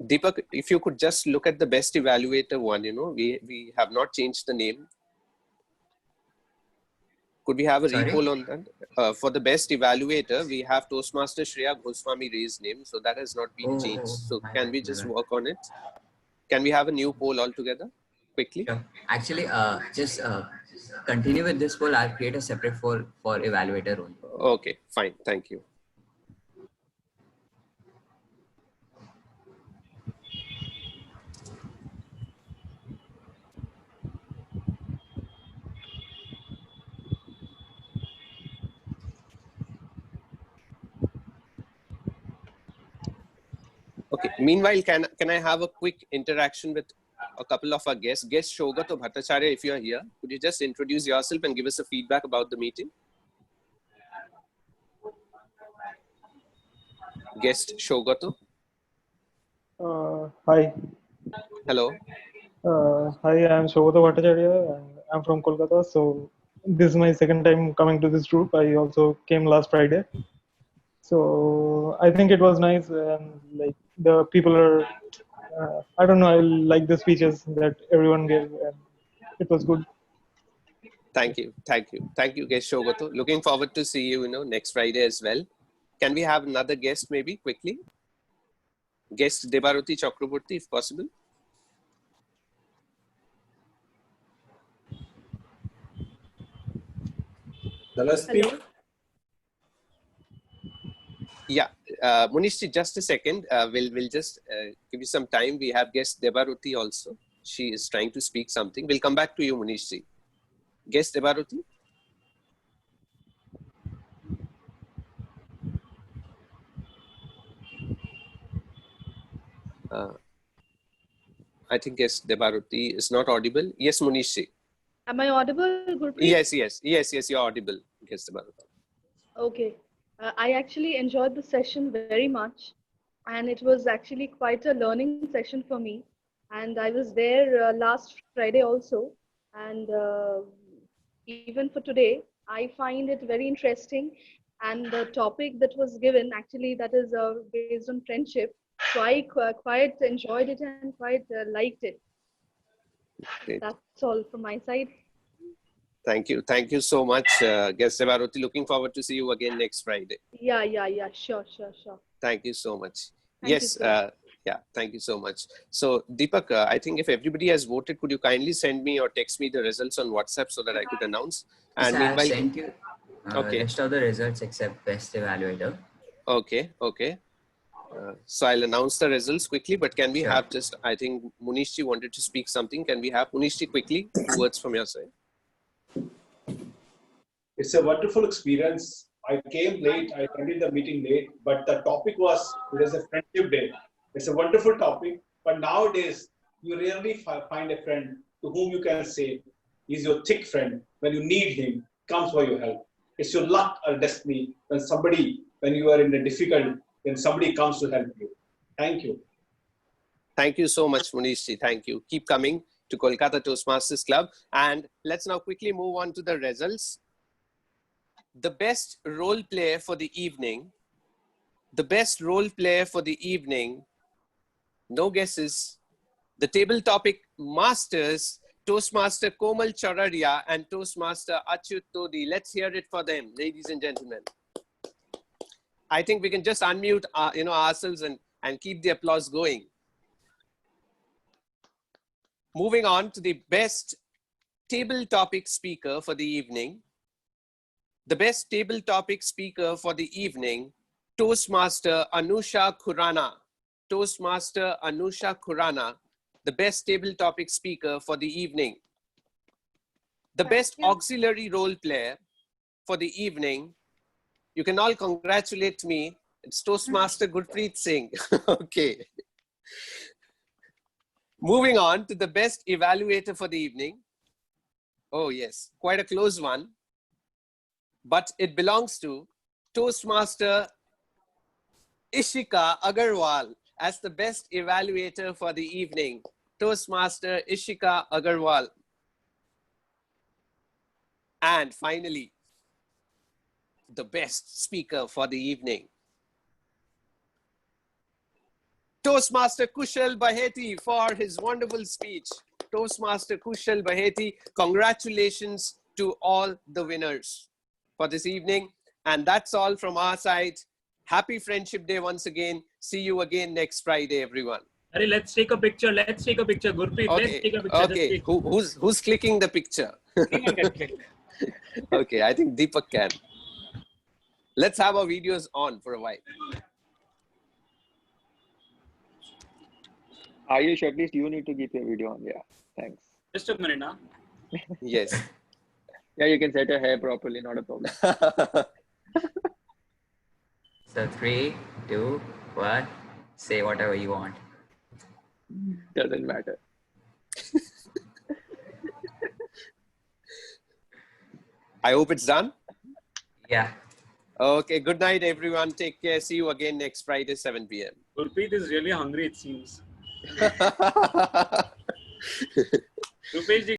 Deepak, if you could just look at the best evaluator one, we have not changed the name. Could we have a recall on that? For the best evaluator, we have Toastmaster Shreya Goswami Ray's name, so that has not been changed. So can we just work on it? Can we have a new poll altogether, quickly? Sure. Actually, just continue with this poll. I'll create a separate poll for evaluator only. Okay, fine. Thank you. Okay. Meanwhile, can I have a quick interaction with a couple of our guests? Guest Shogato Bhattacharya, if you are here, could you just introduce yourself and give us a feedback about the meeting? Guest Shogato. Hi. Hello. Hi, I'm Shogato Bhattacharya and I'm from Kolkata. So this is my second time coming to this group. I also came last Friday. So I think it was nice, and like the people are, I don't know, I like the speeches that everyone gave, and it was good. Thank you. Guest Shogoto. Looking forward to see you, next Friday as well. Can we have another guest maybe quickly? Guest Debaruti Chakraborty, if possible. Hello. Yeah, Munishji, just a second. We'll just give you some time. We have guest Debaruti also. She is trying to speak something. We'll come back to you, Munishji. Guest Debaruti. I think guest Debaruti is not audible. Yes, Munishji. Am I audible, Gurpreet? Yes, you're audible, guest Debaruti. Okay. I actually enjoyed the session very much, and it was actually quite a learning session for me. And I was there last Friday also, and even for today, I find it very interesting. And the topic that was given, actually, that is based on friendship. So I quite enjoyed it and quite liked it. Great. That's all from my side. Thank you so much, guest Debaruti. Looking forward to see you again next Friday. Yeah. Sure. Thank you so much. Thank you, thank you so much. So Deepak, I think if everybody has voted, could you kindly send me or text me the results on WhatsApp so that I could announce? Yes, And I have meanwhile, sent you rest of the results except best evaluator. Okay. So I'll announce the results quickly, but can we Sure. have just, I think Munishji wanted to speak something. Can we have Munishji quickly, 2 words from your side? It's a wonderful experience. I came late, I attended the meeting late, but the topic was, it is a friendship day. It's a wonderful topic, but nowadays you rarely find a friend to whom you can say, he's your thick friend. When you need him, comes for your help. It's your luck or destiny when you are in a difficult, when somebody comes to help you. Thank you. Thank you so much, Munishji. Thank you. Keep coming to Kolkata Toastmasters Club. And let's now quickly move on to the results. The best role player for the evening. No guesses. The table topic masters, Toastmaster Komal Chararia and Toastmaster Achyut Todi. Let's hear it for them, ladies and gentlemen. I think we can just unmute ourselves and keep the applause going. Moving on to the best table topic speaker for the evening. The best table topic speaker for the evening, Toastmaster Anusha Khurana. Toastmaster Anusha Khurana, the best table topic speaker for the evening. The best auxiliary role player for the evening, you can all congratulate me. It's Toastmaster Gurpreet Singh. Okay. Moving on to the best evaluator for the evening. Oh yes, quite a close one. But it belongs to Toastmaster Ishika Agarwal as the best evaluator for the evening. Toastmaster Ishika Agarwal. And finally, the best speaker for the evening. Toastmaster Kushal Baheti for his wonderful speech. Toastmaster Kushal Baheti, congratulations to all the winners for this evening. And that's all from our side. Happy Friendship Day once again. See you again next Friday, everyone. Hurry, let's take a picture. Gurpreet, let's take a picture. Okay. Who's clicking the picture? Okay, I think Deepak can. Let's have our videos on for a while. Ayush, at least you need to keep your video on. Yeah, thanks. Just a minute now. Yes. Yeah, you can set your hair properly, not a problem. So 3, 2, 1. Say whatever you want. Doesn't matter. I hope it's done. Yeah. Okay, good night, everyone. Take care. See you again next Friday, 7 p.m. Gurpreet is really hungry, it seems. Rupesh ji,